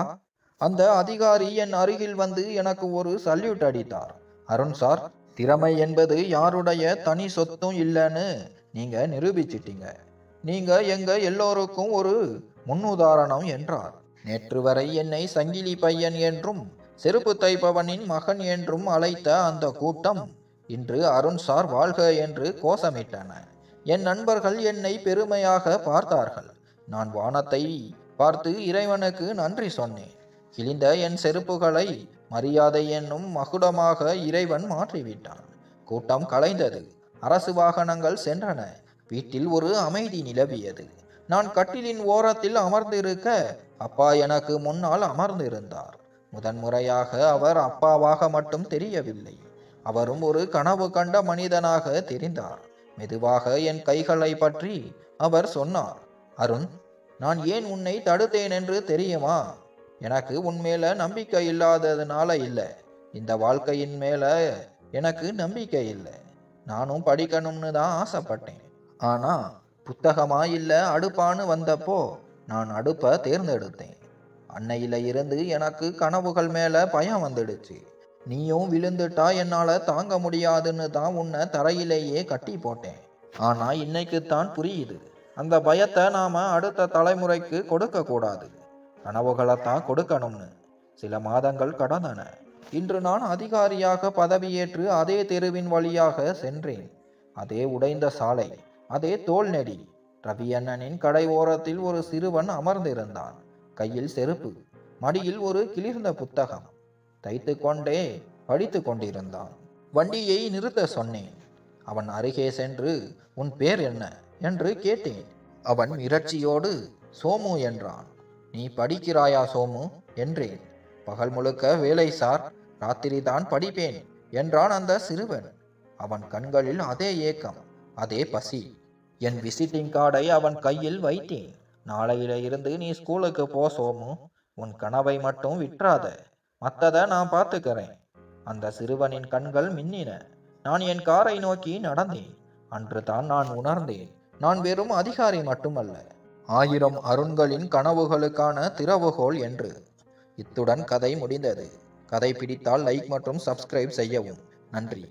அந்த அதிகாரி என் அருகில் வந்து எனக்கு ஒரு சல்யூட் அடித்தார். அருண் சார், திறமை என்பது யாருடைய தனி சொத்தும் இல்லைன்னு நீங்க நிரூபிச்சிட்டீங்க. நீங்க எங்க எல்லோருக்கும் ஒரு முன்னுதாரணம் என்றார். நேற்று வரை என்னை சங்கிலி பையன் என்றும் செருப்பு தைப்பவனின் மகன் என்றும் அழைத்த அந்த கூட்டம் இன்று அருண் சார் வாழ்க என்று கோஷமிட்டன. என் நண்பர்கள் என்னை பெருமையாக பார்த்தார்கள். நான் வானத்தை பார்த்து இறைவனுக்கு நன்றி சொன்னேன். கிழிந்த என் செருப்புகளை மரியாதை என்னும் மகுடமாக இறைவன் மாற்றிவிட்டான். கூட்டம் கலைந்தது. அரசு வாகனங்கள் சென்றன. வீட்டில் ஒரு அமைதி நிலவியது. நான் கட்டிலின் ஓரத்தில் அமர்ந்திருக்க அப்பா எனக்கு முன்னால் அமர்ந்திருந்தார். முதன்முறையாக அவர் அப்பாவாக மட்டும் தெரியவில்லை, அவரும் ஒரு கனவு கண்ட மனிதனாக தெரிந்தார். மெதுவாக என் கைகளை பற்றி அவர் சொன்னார், அருண், நான் ஏன் உன்னை தடுத்தேன் என்று தெரியுமா? எனக்கு உன் மேல நம்பிக்கை இல்லாததுனால இல்லை, இந்த வாழ்க்கையின் மேல எனக்கு நம்பிக்கை இல்லை. நானும் படிக்கணும்னு தான் ஆசைப்பட்டேன். ஆனா புத்தகமா இல்ல அடுப்பான்னு வந்தப்போ நான் அடுப்பை தேர்ந்தெடுத்தேன். அன்னையில இருந்து எனக்கு கனவுகள் மேல பயம் வந்துடுச்சு. நீயும் விழுந்துட்டா என்னால தாங்க முடியாதுன்னு தான் உன்னை தரையிலேயே கட்டி போட்டேன். ஆனா இன்னைக்குத்தான் புரியுது, அந்த பயத்தை நாம அடுத்த தலைமுறைக்கு கொடுக்க கூடாது, கனவுகளைத்தான் கொடுக்கணும்னு. சில மாதங்கள் கடந்தன. இன்று நான் அதிகாரியாக பதவியேற்று அதே தெருவின் வழியாக சென்றேன். அதே உடைந்த சாலை, அதே தோல் நெடி. ரவி அண்ணனின் கடை ஓரத்தில் ஒரு சிறுவன் அமர்ந்திருந்தான். கையில் செருப்பு, மடியில் ஒரு கிளிர்ந்த புத்தகம். தைத்து கொண்டே படித்து கொண்டிருந்தான். வண்டியை நிறுத்த சொன்னேன். அவன் அருகே சென்று, உன் பேர் என்ன என்று கேட்டேன். அவன் மிரட்சியோடு சோமு என்றான். நீ படிக்கிறாயா சோமு என்றேன். பகல் முழுக்க வேலை சார், ராத்திரி தான் படிப்பேன் என்றான் அந்த சிறுவன். அவன் கண்களில் அதே ஏக்கம், அதே பசி. என் விசிட்டிங் கார்டை அவன் கையில் வைத்தேன். நாளையில இருந்து நீ ஸ்கூலுக்கு போ சோமு, உன் கனவை மட்டும் விட்டுறாத, மற்றதை நான் பார்த்துக்கிறேன். அந்த சிறுவனின் கண்கள் மின்னின. நான் என் காரை நோக்கி நடந்தேன். அன்று தான் நான் உணர்ந்தேன், நான் வெறும் அதிகாரி மட்டுமல்ல, 1000 அருண்களின் கனவுகளுக்கான திறவுகோல் என்று. இத்துடன் கதை முடிந்தது. கதை பிடித்தால் லைக் மற்றும் சப்ஸ்கிரைப் செய்யவும். நன்றி.